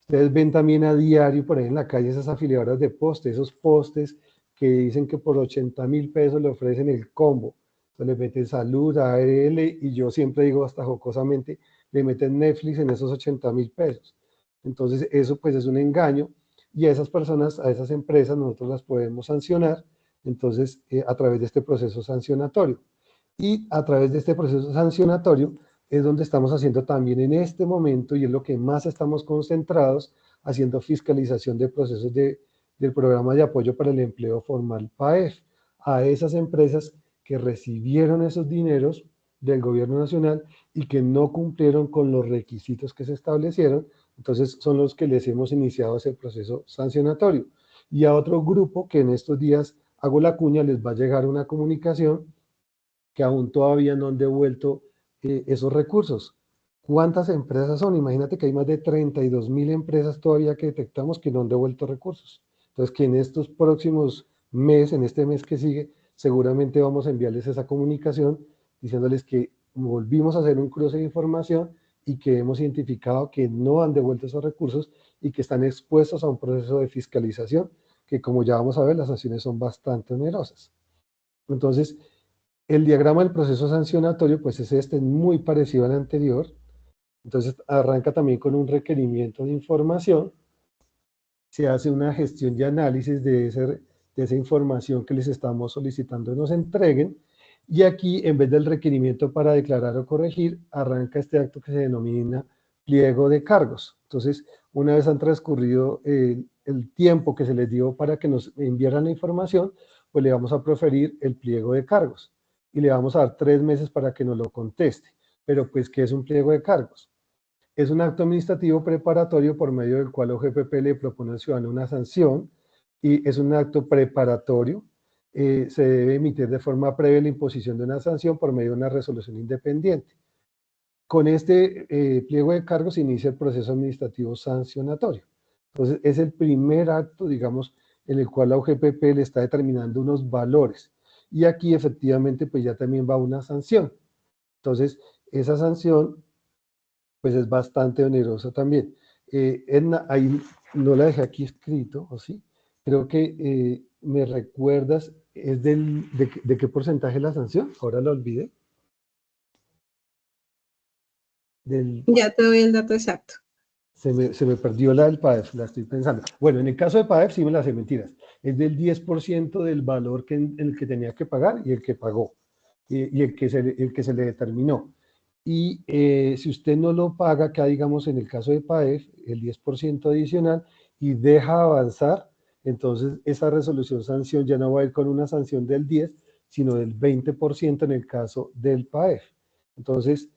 Ustedes ven también a diario por ahí en la calle esas afiliadoras de postes, esos postes que dicen que por 80.000 pesos le ofrecen el combo. Entonces le meten salud, ARL y yo siempre digo hasta jocosamente, le meten Netflix en esos 80.000 pesos. Entonces, eso pues es un engaño y a esas personas, a esas empresas, nosotros las podemos sancionar, entonces, a través de este proceso sancionatorio. Y a través de este proceso sancionatorio es donde estamos haciendo también en este momento, y es lo que más estamos concentrados, haciendo fiscalización de procesos del programa de apoyo para el empleo formal PAEF, a esas empresas que recibieron esos dineros del gobierno nacional y que no cumplieron con los requisitos que se establecieron. Entonces son los que les hemos iniciado ese proceso sancionatorio. Y a otro grupo que en estos días, hago la cuña, les va a llegar una comunicación que aún todavía no han devuelto esos recursos. ¿Cuántas empresas son? Imagínate que hay más de 32.000 empresas todavía que detectamos que no han devuelto recursos. Entonces, que en estos próximos meses, en este mes que sigue, seguramente vamos a enviarles esa comunicación diciéndoles que volvimos a hacer un cruce de información y que hemos identificado que no han devuelto esos recursos y que están expuestos a un proceso de fiscalización que, como ya vamos a ver, las sanciones son bastante onerosas. Entonces, el diagrama del proceso sancionatorio, pues es muy parecido al anterior. Entonces, arranca también con un requerimiento de información. Se hace una gestión y análisis de esa información que les estamos solicitando nos entreguen. Y aquí, en vez del requerimiento para declarar o corregir, arranca este acto que se denomina pliego de cargos. Entonces, una vez han transcurrido el tiempo que se les dio para que nos enviaran la información, pues le vamos a proferir el pliego de cargos y le vamos a dar 3 meses para que nos lo conteste. Pero pues, ¿qué es un pliego de cargos? Es un acto administrativo preparatorio por medio del cual OGPP le propone al ciudadano una sanción y es un acto preparatorio. Se debe emitir de forma previa la imposición de una sanción por medio de una resolución independiente. Con este pliego de cargos se inicia el proceso administrativo sancionatorio. Entonces, es el primer acto, digamos, en el cual la OGPP le está determinando unos valores. Y aquí efectivamente pues ya también va una sanción. Entonces, esa sanción pues es bastante onerosa también. Edna, ahí no la dejé aquí escrito, ¿o sí? Creo que me recuerdas, ¿es de qué porcentaje la sanción? Ahora la olvidé. Del, Ya te doy el dato exacto. se me perdió la del PAEF, la estoy pensando. Bueno, en el caso de PAEF sí me la sé, mentiras. Es del 10% del valor el que tenía que pagar y el que pagó, y el que se le determinó. Y si usted no lo paga, acá digamos en el caso de PAEF, el 10% adicional, y deja avanzar, entonces esa resolución sanción ya no va a ir con una sanción del 10, sino del 20% en el caso del PAEF. Entonces,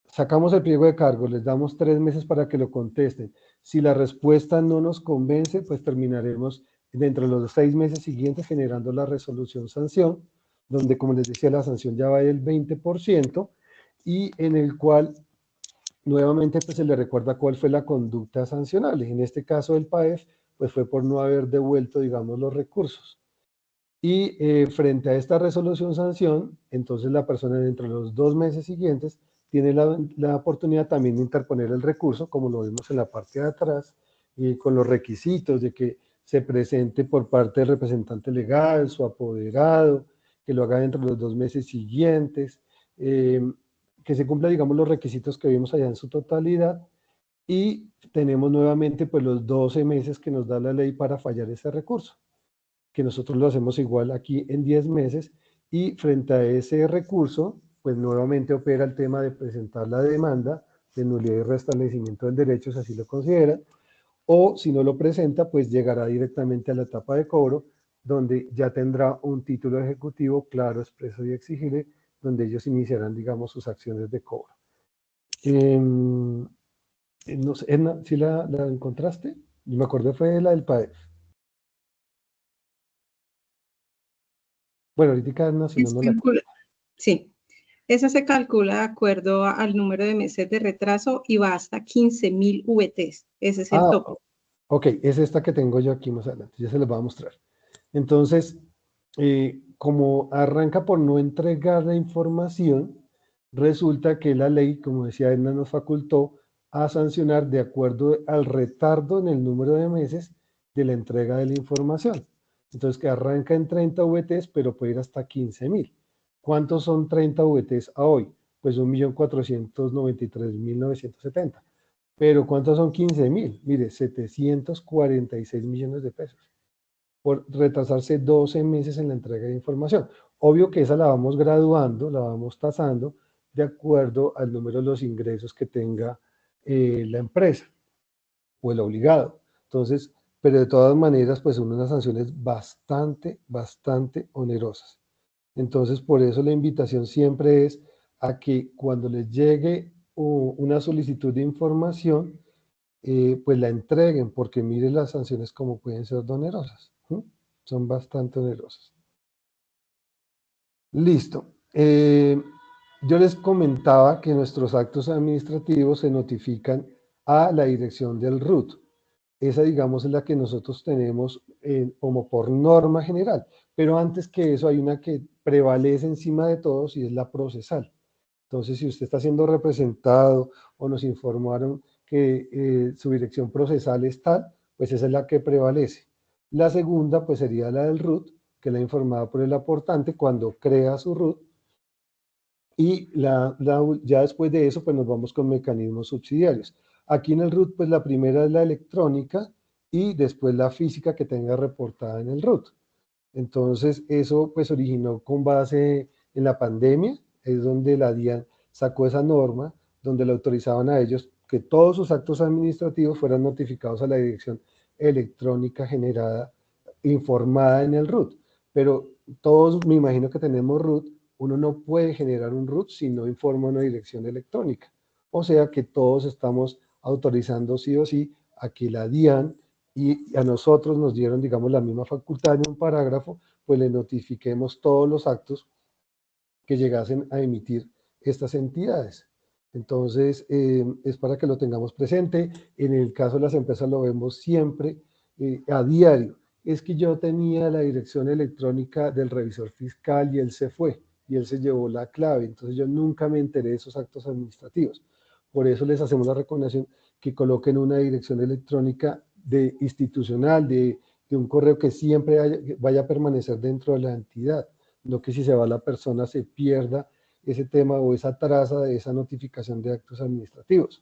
sacamos el pliego de cargo, les damos 3 meses para que lo contesten. Si la respuesta no nos convence, pues terminaremos dentro de los 6 meses siguientes generando la resolución sanción, donde como les decía la sanción ya va del 20%, y en el cual nuevamente pues se le recuerda cuál fue la conducta sancionable. En este caso del PAEF, pues fue por no haber devuelto, digamos, los recursos. Y frente a esta resolución sanción, entonces la persona dentro de los 2 meses siguientes tiene la oportunidad también de interponer el recurso, como lo vimos en la parte de atrás, y con los requisitos de que se presente por parte del representante legal, su apoderado, que lo haga dentro de los 2 meses siguientes, que se cumpla, digamos, los requisitos que vimos allá en su totalidad, y tenemos nuevamente pues los 12 meses que nos da la ley para fallar ese recurso, que nosotros lo hacemos igual aquí en 10 meses, y frente a ese recurso, pues nuevamente opera el tema de presentar la demanda de nulidad y restablecimiento del derecho, si así lo considera, o si no lo presenta, pues llegará directamente a la etapa de cobro, donde ya tendrá un título ejecutivo claro, expreso y exigible, donde ellos iniciarán, digamos, sus acciones de cobro. No sé, Edna, ¿sí la encontraste? Me acordé fue de la del PAEF. Bueno, ahorita Edna, si no, no la... Sí, esa se calcula de acuerdo al número de meses de retraso y va hasta 15.000 VTs. Ese es el tope. Ok, es esta que tengo yo aquí más adelante, ya se les voy a mostrar. Entonces, como arranca por no entregar la información, resulta que la ley, como decía Edna, nos facultó a sancionar de acuerdo al retardo en el número de meses de la entrega de la información. Entonces, que arranca en 30 VTs, pero puede ir hasta 15.000. ¿Cuántos son 30 VTs a hoy? Pues 1.493.970. Pero ¿cuántos son 15.000? Mire, 746 millones de pesos por retrasarse 12 meses en la entrega de información. Obvio que esa la vamos graduando, la vamos tasando de acuerdo al número de los ingresos que tenga la empresa o el obligado. Entonces, pero de todas maneras, pues son unas sanciones bastante onerosas. Entonces, por eso la invitación siempre es a que cuando les llegue una solicitud de información, pues la entreguen, porque miren las sanciones como pueden ser onerosas. ¿Sí? Son bastante onerosas. Listo. Yo les comentaba que nuestros actos administrativos se notifican a la dirección del RUT. Esa, digamos, es la que nosotros tenemos como por norma general. Pero antes que eso hay una que prevalece encima de todos y es la procesal. Entonces, si usted está siendo representado o nos informaron que su dirección procesal es tal, pues esa es la que prevalece. La segunda, pues sería la del RUT, que es la informada por el aportante cuando crea su RUT. Y ya después de eso, pues nos vamos con mecanismos subsidiarios. Aquí en el RUT, pues la primera es la electrónica y después la física que tenga reportada en el RUT. Entonces, eso pues originó con base en la pandemia, es donde la DIAN sacó esa norma, donde le autorizaban a ellos que todos sus actos administrativos fueran notificados a la dirección electrónica generada, informada en el RUT. Pero todos, me imagino que tenemos RUT, uno no puede generar un RUT si no informa una dirección electrónica. O sea que todos estamos autorizando sí o sí a que la DIAN y a nosotros nos dieron, digamos, la misma facultad en un parágrafo, pues le notifiquemos todos los actos que llegasen a emitir estas entidades. Entonces, es para que lo tengamos presente. En el caso de las empresas lo vemos siempre a diario. Es que yo tenía la dirección electrónica del revisor fiscal y él se fue y él se llevó la clave. Entonces yo nunca me enteré de esos actos administrativos. Por eso les hacemos la recomendación que coloquen una dirección electrónica institucional, de un correo que siempre vaya a permanecer dentro de la entidad, no que si se va la persona se pierda ese tema o esa traza de esa notificación de actos administrativos.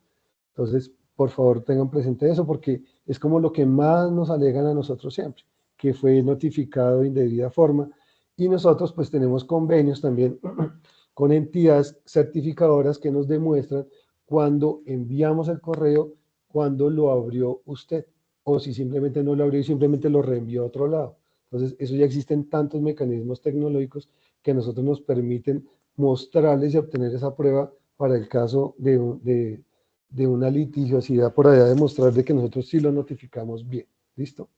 Entonces, por favor, tengan presente eso porque es como lo que más nos alegan a nosotros siempre, que fue notificado de indebida forma. Y nosotros pues tenemos convenios también con entidades certificadoras que nos demuestran cuando enviamos el correo, cuando lo abrió usted, o si simplemente no lo abrió y simplemente lo reenvió a otro lado. Entonces, eso ya existen tantos mecanismos tecnológicos que a nosotros nos permiten mostrarles y obtener esa prueba para el caso de una litigiosidad por allá, demostrar de que nosotros sí lo notificamos bien. ¿Listo?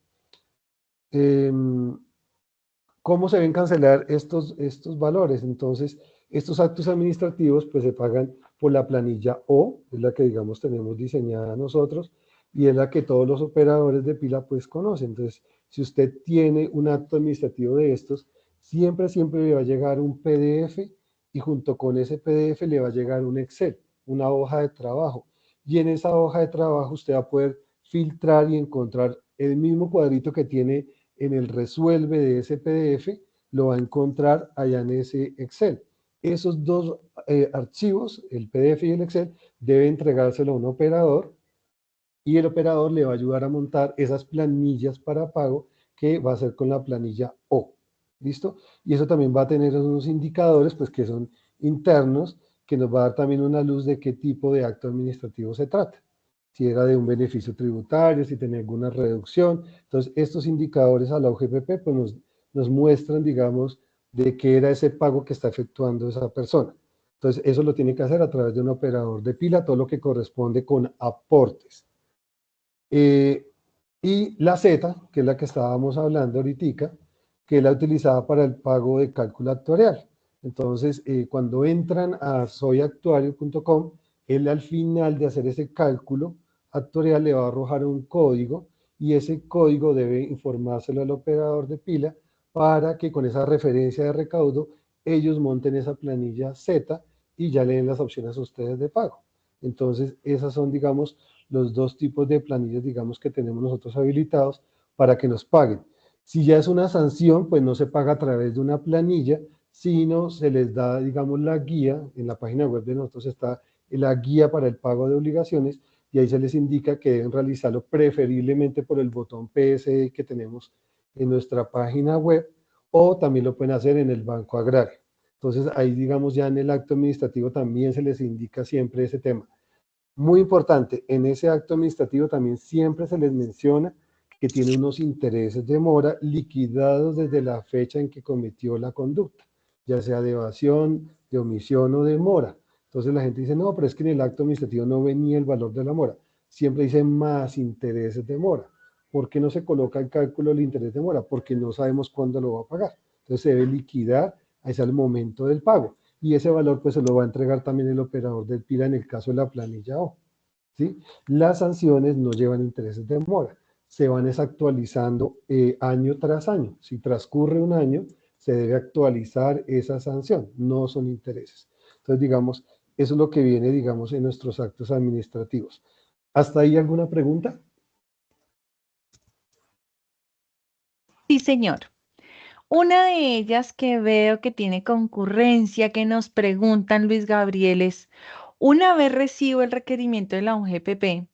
¿Cómo se deben cancelar estos valores? Entonces, estos actos administrativos pues se pagan por la planilla O, es la que digamos tenemos diseñada nosotros, y es la que todos los operadores de pila pues conocen. Entonces, si usted tiene un acto administrativo de estos, siempre le va a llegar un PDF y junto con ese PDF le va a llegar un Excel, una hoja de trabajo. Y en esa hoja de trabajo usted va a poder filtrar y encontrar el mismo cuadrito que tiene en el resuelve de ese PDF, lo va a encontrar allá en ese Excel. Esos dos archivos, el PDF y el Excel, debe entregárselo a un operador y el operador le va a ayudar a montar esas planillas para pago que va a hacer con la planilla O. ¿Listo? Y eso también va a tener unos indicadores, pues que son internos, que nos va a dar también una luz de qué tipo de acto administrativo se trata. Si era de un beneficio tributario, si tenía alguna reducción. Entonces, estos indicadores a la UGPP pues nos muestran, digamos, de qué era ese pago que está efectuando esa persona. Entonces, eso lo tiene que hacer a través de un operador de pila, todo lo que corresponde con aportes. Y la Z, que es la que estábamos hablando ahorita, que es la utilizada para el pago de cálculo actuarial. Entonces, cuando entran a soyactuario.com, él al final de hacer ese cálculo actuarial le va a arrojar un código y ese código debe informárselo al operador de pila para que con esa referencia de recaudo ellos monten esa planilla Z y ya le den las opciones a ustedes de pago. Entonces, esas son, digamos, los dos tipos de planillas, digamos, que tenemos nosotros habilitados para que nos paguen. Si ya es una sanción, pues no se paga a través de una planilla, sino se les da, digamos, la guía, en la página web de nosotros está la guía para el pago de obligaciones, y ahí se les indica que deben realizarlo preferiblemente por el botón PSE que tenemos en nuestra página web, o también lo pueden hacer en el Banco Agrario. Entonces ahí, digamos, ya en el acto administrativo también se les indica siempre ese tema. Muy importante, en ese acto administrativo también siempre se les menciona que tiene unos intereses de mora liquidados desde la fecha en que cometió la conducta, ya sea de evasión, de omisión o de mora. Entonces la gente dice, no, pero es que en el acto administrativo no venía el valor de la mora. Siempre dice más intereses de mora. ¿Por qué no se coloca el cálculo del interés de mora? Porque no sabemos cuándo lo va a pagar. Entonces se debe liquidar hacia el momento del pago. Y ese valor pues se lo va a entregar también el operador del PILA en el caso de la planilla O. ¿Sí? Las sanciones no llevan intereses de mora, se van desactualizando año tras año. Si transcurre un año, se debe actualizar esa sanción, no son intereses. Entonces, digamos, eso es lo que viene, digamos, en nuestros actos administrativos. ¿Hasta ahí alguna pregunta? Sí, señor. Una de ellas que veo que tiene concurrencia, que nos preguntan, Luis Gabriel, es, una vez recibo el requerimiento de la UGPP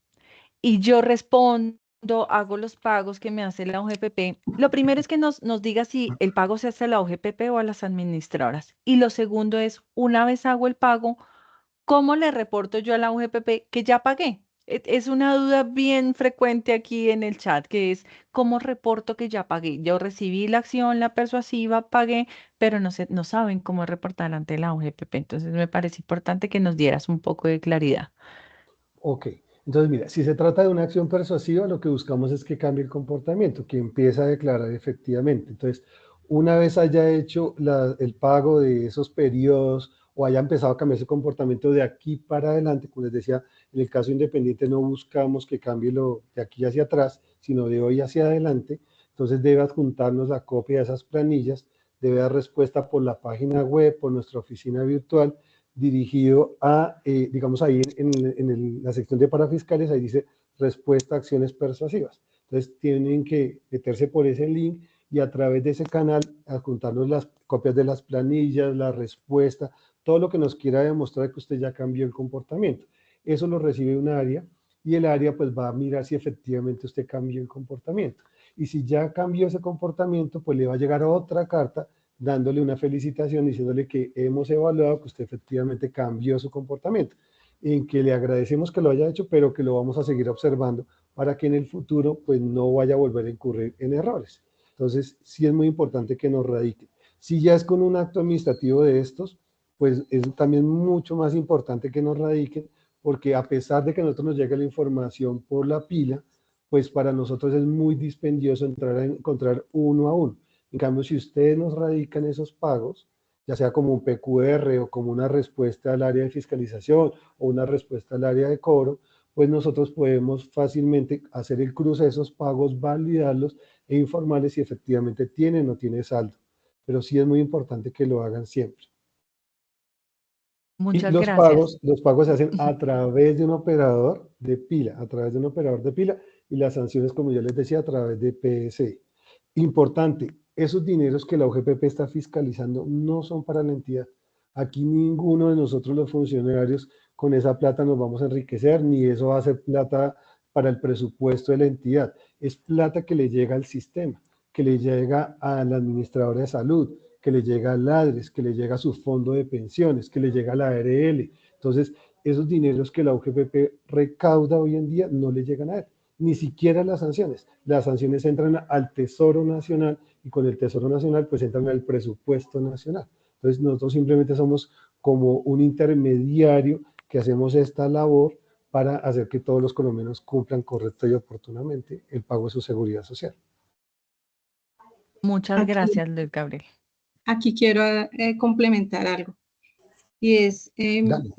y yo respondo, hago los pagos que me hace la UGPP, lo primero es que nos diga si el pago se hace a la UGPP o a las administradoras. Y lo segundo es, una vez hago el pago, ¿cómo le reporto yo a la UGPP que ya pagué? Es una duda bien frecuente aquí en el chat, que es, ¿cómo reporto que ya pagué? Yo recibí la acción, la persuasiva, pagué, pero no saben cómo reportar ante la UGPP. Entonces me parece importante que nos dieras un poco de claridad. Ok, entonces mira, si se trata de una acción persuasiva, lo que buscamos es que cambie el comportamiento, que empiece a declarar efectivamente. Entonces, una vez haya hecho el pago de esos periodos o haya empezado a cambiar ese comportamiento de aquí para adelante, como les decía, en el caso independiente no buscamos que cambie lo de aquí hacia atrás, sino de hoy hacia adelante. Entonces debe adjuntarnos la copia de esas planillas, debe dar respuesta por la página web, por nuestra oficina virtual, dirigido a, digamos ahí en la sección de parafiscales, ahí dice respuesta a acciones persuasivas. Entonces tienen que meterse por ese link y a través de ese canal adjuntarnos las copias de las planillas, la respuesta, todo lo que nos quiera demostrar que usted ya cambió el comportamiento. Eso lo recibe un área y el área pues va a mirar si efectivamente usted cambió el comportamiento. Y si ya cambió ese comportamiento, pues le va a llegar otra carta dándole una felicitación, diciéndole que hemos evaluado que usted efectivamente cambió su comportamiento, en que le agradecemos que lo haya hecho, pero que lo vamos a seguir observando para que en el futuro pues no vaya a volver a incurrir en errores. Entonces, sí es muy importante que nos radiquen. Si ya es con un acto administrativo de estos, pues es también mucho más importante que nos radiquen, porque a pesar de que a nosotros nos llegue la información por la pila, pues para nosotros es muy dispendioso entrar a encontrar uno a uno. En cambio, si ustedes nos radican esos pagos, ya sea como un PQR o como una respuesta al área de fiscalización o una respuesta al área de cobro, pues nosotros podemos fácilmente hacer el cruce de esos pagos, validarlos e informarles si efectivamente tiene o no tiene saldo. Pero sí es muy importante que lo hagan siempre. Y Muchas gracias. los pagos se hacen a través de un operador de pila, a través de un operador de pila, y las sanciones, como yo les decía, a través de PSI. Importante, esos dineros que la UGPP está fiscalizando no son para la entidad. Aquí ninguno de nosotros los funcionarios con esa plata nos vamos a enriquecer, ni eso va a ser plata para el presupuesto de la entidad. Es plata que le llega al sistema, que le llega a la administradora de salud, que le llega al ADRES, que le llega a su fondo de pensiones, que le llega a la ARL. Entonces, esos dineros que la UGPP recauda hoy en día no le llegan a él, ni siquiera las sanciones. Las sanciones entran al Tesoro Nacional y con el Tesoro Nacional pues entran al presupuesto nacional. Entonces, nosotros simplemente somos como un intermediario que hacemos esta labor para hacer que todos los colombianos cumplan correcta y oportunamente el pago de su seguridad social. Muchas Aquí, gracias, Luis Gabriel. aquí quiero complementar algo y es Dale.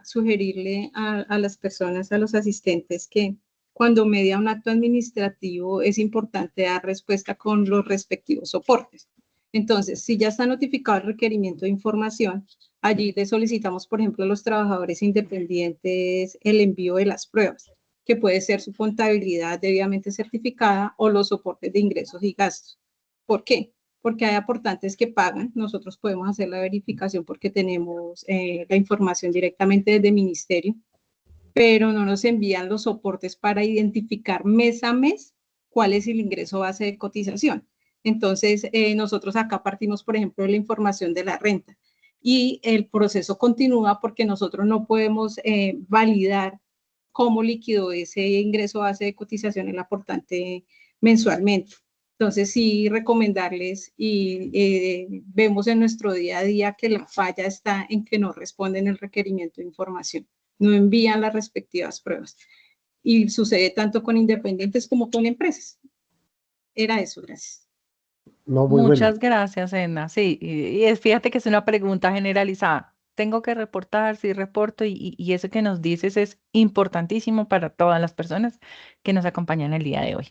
sugerirle a las personas, a los asistentes, que cuando media un acto administrativo es importante dar respuesta con los respectivos soportes. Entonces, si ya está notificado el requerimiento de información, allí le solicitamos, por ejemplo, a los trabajadores independientes el envío de las pruebas, que puede ser su contabilidad debidamente certificada o los soportes de ingresos y gastos. ¿Por qué? Porque hay aportantes que pagan, nosotros podemos hacer la verificación porque tenemos la información directamente desde el ministerio, pero no nos envían los soportes para identificar mes a mes cuál es el ingreso base de cotización. Entonces, nosotros acá partimos, por ejemplo, de la información de la renta y el proceso continúa porque nosotros no podemos validar cómo liquidó ese ingreso base de cotización el aportante mensualmente. Entonces, sí, recomendarles y vemos en nuestro día a día que la falla está en que no responden el requerimiento de información, no envían las respectivas pruebas. Y sucede tanto con independientes como con empresas. Era eso, gracias. No, muy bueno. Muchas gracias, Edna. Sí, fíjate que es una pregunta generalizada. Tengo que reportar, sí reporto, y eso que nos dices es importantísimo para todas las personas que nos acompañan el día de hoy.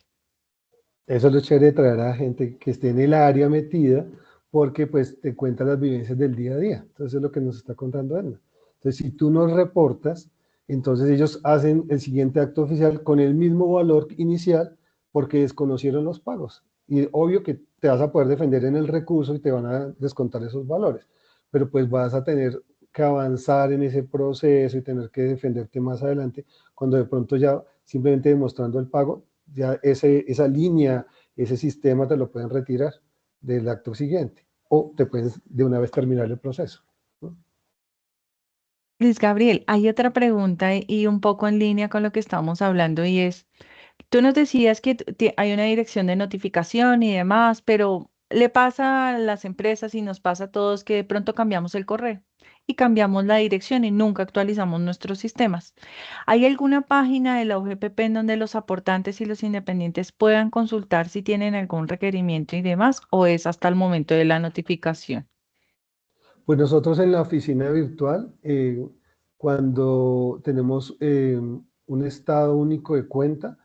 Eso es lo chévere de traer a gente que esté en el área metida, porque pues te cuenta las vivencias del día a día. Entonces es lo que nos está contando Edna. Entonces, si tú no reportas, entonces ellos hacen el siguiente acto oficial con el mismo valor inicial porque desconocieron los pagos. Y obvio que te vas a poder defender en el recurso y te van a descontar esos valores, pero pues vas a tener que avanzar en ese proceso y tener que defenderte más adelante, cuando de pronto ya simplemente demostrando el pago, ya esa línea, ese sistema te lo pueden retirar del acto siguiente o te puedes de una vez terminar el proceso, ¿no? Luis Gabriel, hay otra pregunta y un poco en línea con lo que estamos hablando y es, tú nos decías que hay una dirección de notificación y demás, pero le pasa a las empresas y nos pasa a todos que de pronto cambiamos el correo y cambiamos la dirección y nunca actualizamos nuestros sistemas. ¿Hay alguna página de la UGPP en donde los aportantes y los independientes puedan consultar si tienen algún requerimiento y demás o es hasta el momento de la notificación? Pues nosotros en la oficina virtual, cuando tenemos un estado único de cuenta,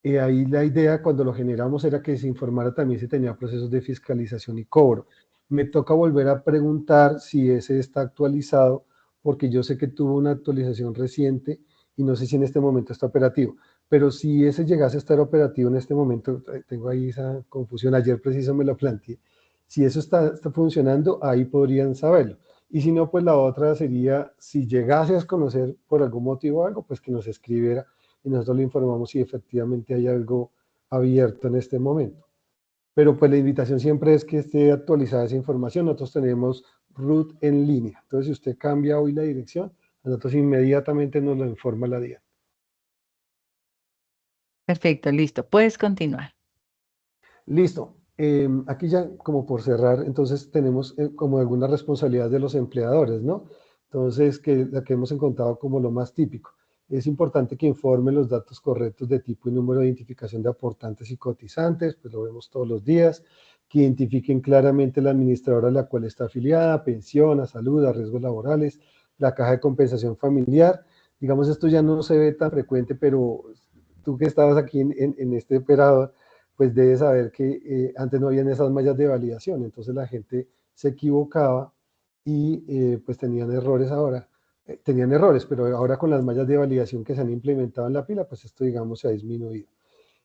ahí la idea cuando lo generamos era que se informara también si tenía procesos de fiscalización y cobro. Me toca volver a preguntar si ese está actualizado, porque yo sé que tuvo una actualización reciente y no sé si en este momento está operativo. Pero si ese llegase a estar operativo en este momento, tengo ahí esa confusión, ayer preciso me lo planteé. Si eso está funcionando, ahí podrían saberlo. Y si no, pues la otra sería, si llegase a conocer por algún motivo algo, pues que nos escribiera y nosotros le informamos si efectivamente hay algo abierto en este momento. Pero pues la invitación siempre es que esté actualizada esa información. Nosotros tenemos root en línea. Entonces, si usted cambia hoy la dirección, a nosotros inmediatamente nos lo informa la DIAN. Perfecto, listo. Puedes continuar. Listo. Aquí ya como por cerrar, entonces tenemos como alguna responsabilidad de los empleadores, ¿no? Entonces, que la que hemos encontrado como lo más típico. Es importante que informen los datos correctos de tipo y número de identificación de aportantes y cotizantes, pues lo vemos todos los días, que identifiquen claramente la administradora a la cual está afiliada, pensión, a salud, a riesgos laborales, la caja de compensación familiar. Digamos, esto ya no se ve tan frecuente, pero tú que estabas aquí en este operador, pues debe saber que antes no habían esas mallas de validación, entonces la gente se equivocaba y pues tenían errores ahora, tenían errores, pero ahora con las mallas de validación que se han implementado en la pila, pues esto digamos se ha disminuido.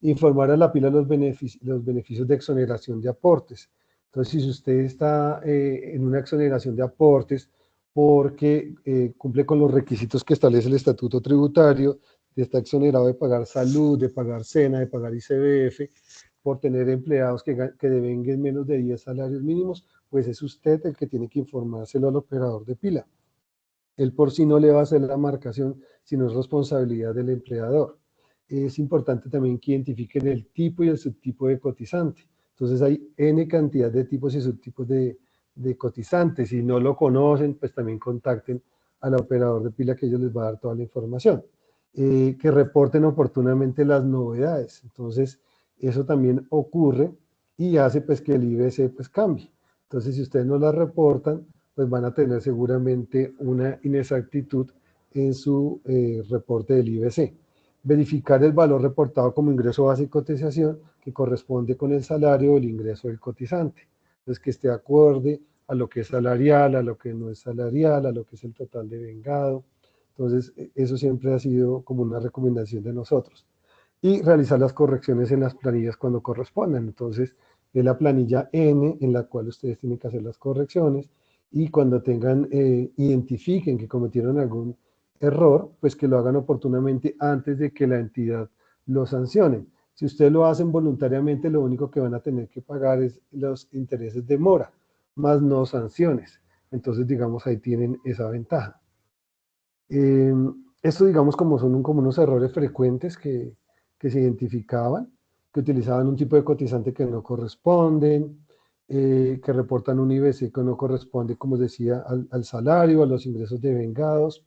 Informar a la pila los beneficios de exoneración de aportes. Entonces, si usted está en una exoneración de aportes porque cumple con los requisitos que establece el estatuto tributario, está exonerado de pagar salud, de pagar SENA, de pagar ICBF, por tener empleados que devenguen menos de 10 salarios mínimos, pues es usted el que tiene que informárselo al operador de pila. Él por sí no le va a hacer la marcación, sino es responsabilidad del empleador. Es importante también que identifiquen el tipo y el subtipo de cotizante. Entonces hay N cantidad de tipos y subtipos de cotizantes. Si no lo conocen, pues también contacten al operador de pila que ellos les va a dar toda la información. Que reporten oportunamente las novedades. Entonces, eso también ocurre y hace pues que el IBC pues cambie. Entonces, si ustedes no las reportan, pues van a tener seguramente una inexactitud en su reporte del IBC. Verificar el valor reportado como ingreso base y cotización que corresponde con el salario o el ingreso del cotizante. Entonces, que esté acorde a lo que es salarial, a lo que no es salarial, a lo que es el total de vengado. Entonces, eso siempre ha sido como una recomendación de nosotros. Y realizar las correcciones en las planillas cuando correspondan. Entonces, es la planilla N en la cual ustedes tienen que hacer las correcciones y cuando tengan, identifiquen que cometieron algún error, pues que lo hagan oportunamente antes de que la entidad lo sancione. Si ustedes lo hacen voluntariamente, lo único que van a tener que pagar es los intereses de mora, más no sanciones. Entonces, digamos, ahí tienen esa ventaja. Esto, digamos, como unos errores frecuentes que se identificaban, que utilizaban un tipo de cotizante que no corresponden, que reportan un IBC que no corresponde, como decía, al salario, a los ingresos devengados,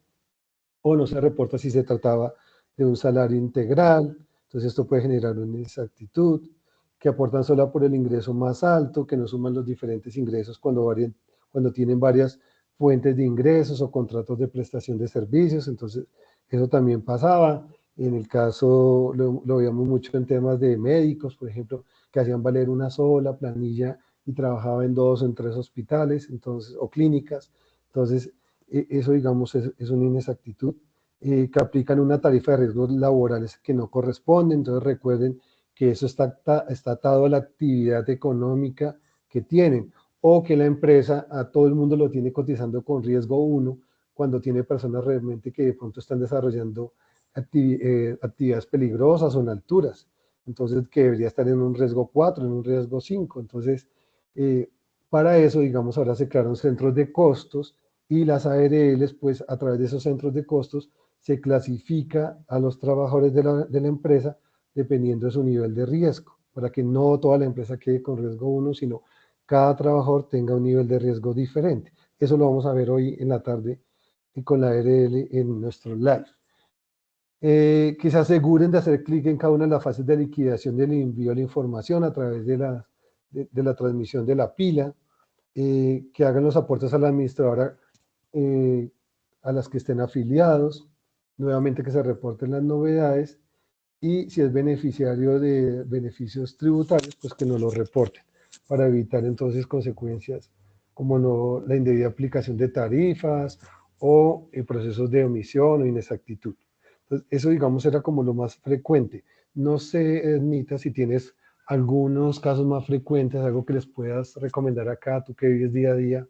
o no se reporta si se trataba de un salario integral. Entonces esto puede generar una inexactitud, que aportan solo por el ingreso más alto, que no suman los diferentes ingresos cuando tienen varias fuentes de ingresos o contratos de prestación de servicios. Entonces eso también pasaba. En el caso, lo veíamos mucho en temas de médicos, por ejemplo, que hacían valer una sola planilla y trabajaba en 2 o en 3 hospitales, entonces, o clínicas. Entonces, eso, digamos, es una inexactitud, que aplican una tarifa de riesgos laborales que no corresponde. Entonces, recuerden que eso está atado a la actividad económica que tienen, o que la empresa a todo el mundo lo tiene cotizando con riesgo 1, cuando tiene personas realmente que de pronto están desarrollando actividades peligrosas o en alturas. Entonces, que debería estar en un riesgo 4, en un riesgo 5. Entonces, eh, para eso, digamos, ahora se crearon centros de costos, y las ARLs, pues a través de esos centros de costos, se clasifica a los trabajadores de la empresa dependiendo de su nivel de riesgo, para que no toda la empresa quede con riesgo 1, sino cada trabajador tenga un nivel de riesgo diferente. Eso lo vamos a ver hoy en la tarde con la ARL en nuestro live. Que se aseguren de hacer clic en cada una de las fases de liquidación del envío de la información a través de la transmisión de la pila, que hagan los aportes a la administradora, a las que estén afiliados, nuevamente que se reporten las novedades, y si es beneficiario de beneficios tributarios, pues que nos lo reporten, para evitar entonces consecuencias como la indebida aplicación de tarifas o procesos de omisión o inexactitud. Entonces, eso, digamos, era como lo más frecuente. No sé, Nita, si tienes algunos casos más frecuentes, algo que les puedas recomendar acá, tú que vives día a día,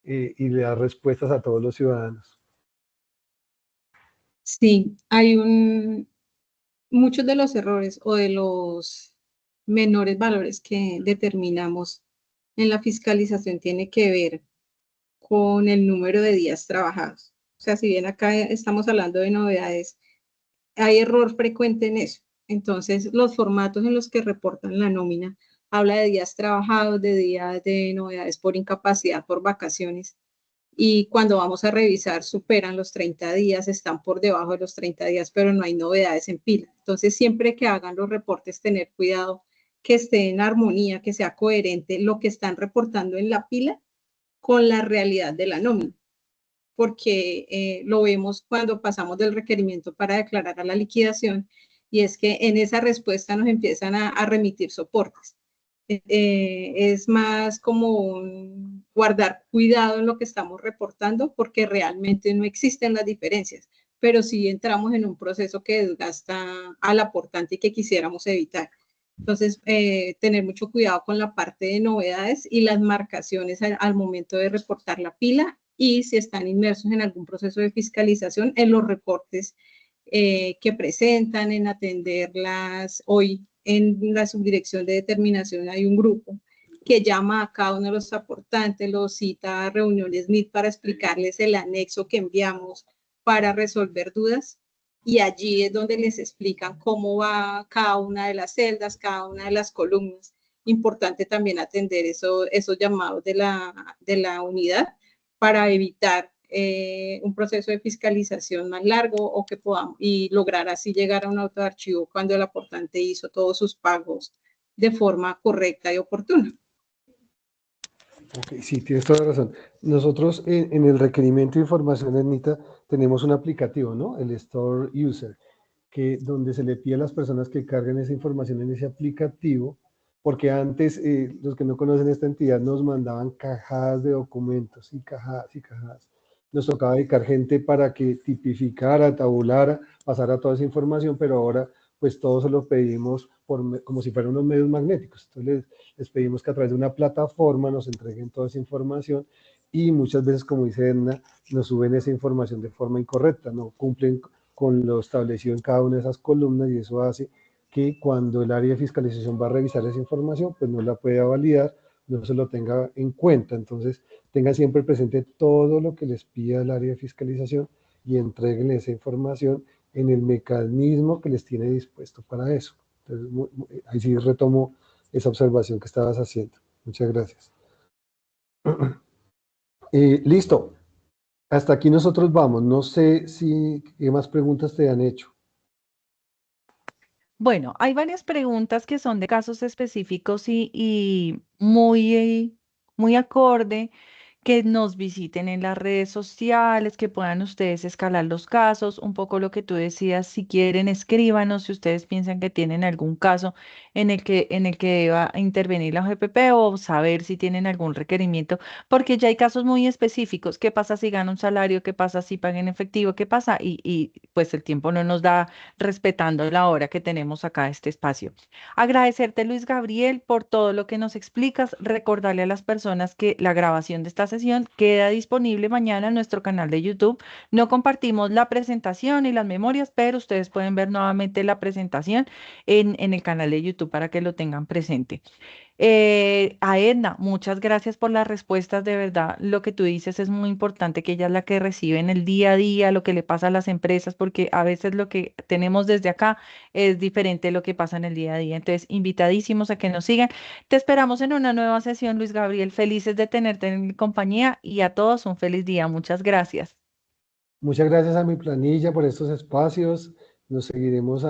y le das respuestas a todos los ciudadanos. Sí, muchos de los errores o de los menores valores que determinamos en la fiscalización tiene que ver con el número de días trabajados. O sea, si bien acá estamos hablando de novedades, hay error frecuente en eso. Entonces, los formatos en los que reportan la nómina habla de días trabajados, de días de novedades por incapacidad, por vacaciones, y cuando vamos a revisar superan los 30 días, están por debajo de los 30 días, pero no hay novedades en pila. Entonces, siempre que hagan los reportes, tener cuidado que esté en armonía, que sea coherente lo que están reportando en la pila con la realidad de la nómina, porque lo vemos cuando pasamos del requerimiento para declarar a la liquidación, y es que en esa respuesta nos empiezan a remitir soportes. Es más como guardar cuidado en lo que estamos reportando, porque realmente no existen las diferencias, pero sí entramos en un proceso que desgasta al aportante y que quisiéramos evitar. Entonces, tener mucho cuidado con la parte de novedades y las marcaciones al momento de reportar la pila, y si están inmersos en algún proceso de fiscalización, en los reportes que presentan, en atenderlas. Hoy en la subdirección de determinación hay un grupo que llama a cada uno de los aportantes, los cita a reuniones MIT para explicarles el anexo que enviamos para resolver dudas, y allí es donde les explican cómo va cada una de las celdas, cada una de las columnas. Importante también atender esos llamados de la unidad para evitar un proceso de fiscalización más largo, o que podamos y lograr así llegar a un auto de archivo cuando el aportante hizo todos sus pagos de forma correcta y oportuna. Ok, sí, tienes toda la razón. Nosotros en el requerimiento de información, Anita, tenemos un aplicativo, ¿no? El Store User, donde se le pide a las personas que carguen esa información en ese aplicativo, porque antes, los que no conocen esta entidad, nos mandaban cajadas de documentos y cajadas y cajadas. Nos tocaba dedicar gente para que tipificara, tabulara, pasara toda esa información, pero ahora pues todo se lo pedimos como si fueran unos medios magnéticos. Entonces les pedimos que a través de una plataforma nos entreguen toda esa información, y muchas veces, como dice Edna, nos suben esa información de forma incorrecta, no cumplen con lo establecido en cada una de esas columnas y eso hace que cuando el área de fiscalización va a revisar esa información, pues no la pueda validar, no se lo tenga en cuenta. Entonces, tengan siempre presente todo lo que les pida el área de fiscalización y entreguen esa información en el mecanismo que les tiene dispuesto para eso. Entonces, ahí sí retomo esa observación que estabas haciendo. Muchas gracias. Listo. Hasta aquí nosotros vamos. No sé si qué más preguntas te han hecho. Bueno, hay varias preguntas que son de casos específicos y muy, muy acorde que nos visiten en las redes sociales, que puedan ustedes escalar los casos, un poco lo que tú decías, si quieren, escríbanos si ustedes piensan que tienen algún caso en el que deba intervenir la OGPP o saber si tienen algún requerimiento, porque ya hay casos muy específicos. ¿Qué pasa si gana un salario? ¿Qué pasa si paga en efectivo? ¿Qué pasa? Y pues el tiempo no nos da respetando la hora que tenemos acá este espacio. Agradecerte, Luis Gabriel, por todo lo que nos explicas. Recordarle a las personas que la grabación de esta sesión queda disponible mañana en nuestro canal de YouTube. No compartimos la presentación y las memorias, pero ustedes pueden ver nuevamente la presentación en el canal de YouTube para que lo tengan presente. A Edna, muchas gracias por las respuestas, de verdad. Lo que tú dices es muy importante, que ella es la que recibe en el día a día lo que le pasa a las empresas, porque a veces lo que tenemos desde acá es diferente de lo que pasa en el día a día. Entonces, invitadísimos a que nos sigan. Te esperamos en una nueva sesión, Luis Gabriel. Felices de tenerte en mi compañía y a todos un feliz día. Muchas gracias. Muchas gracias a mi planilla por estos espacios. Nos seguiremos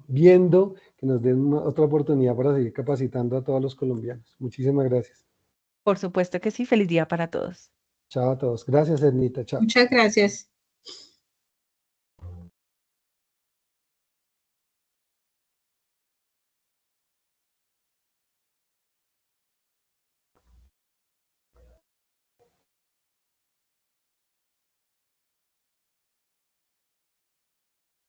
viendo, que nos den otra oportunidad para seguir capacitando a todos los colombianos. Muchísimas gracias. Por supuesto que sí. Feliz día para todos. Chao a todos. Gracias, Ernita. Chao. Muchas gracias.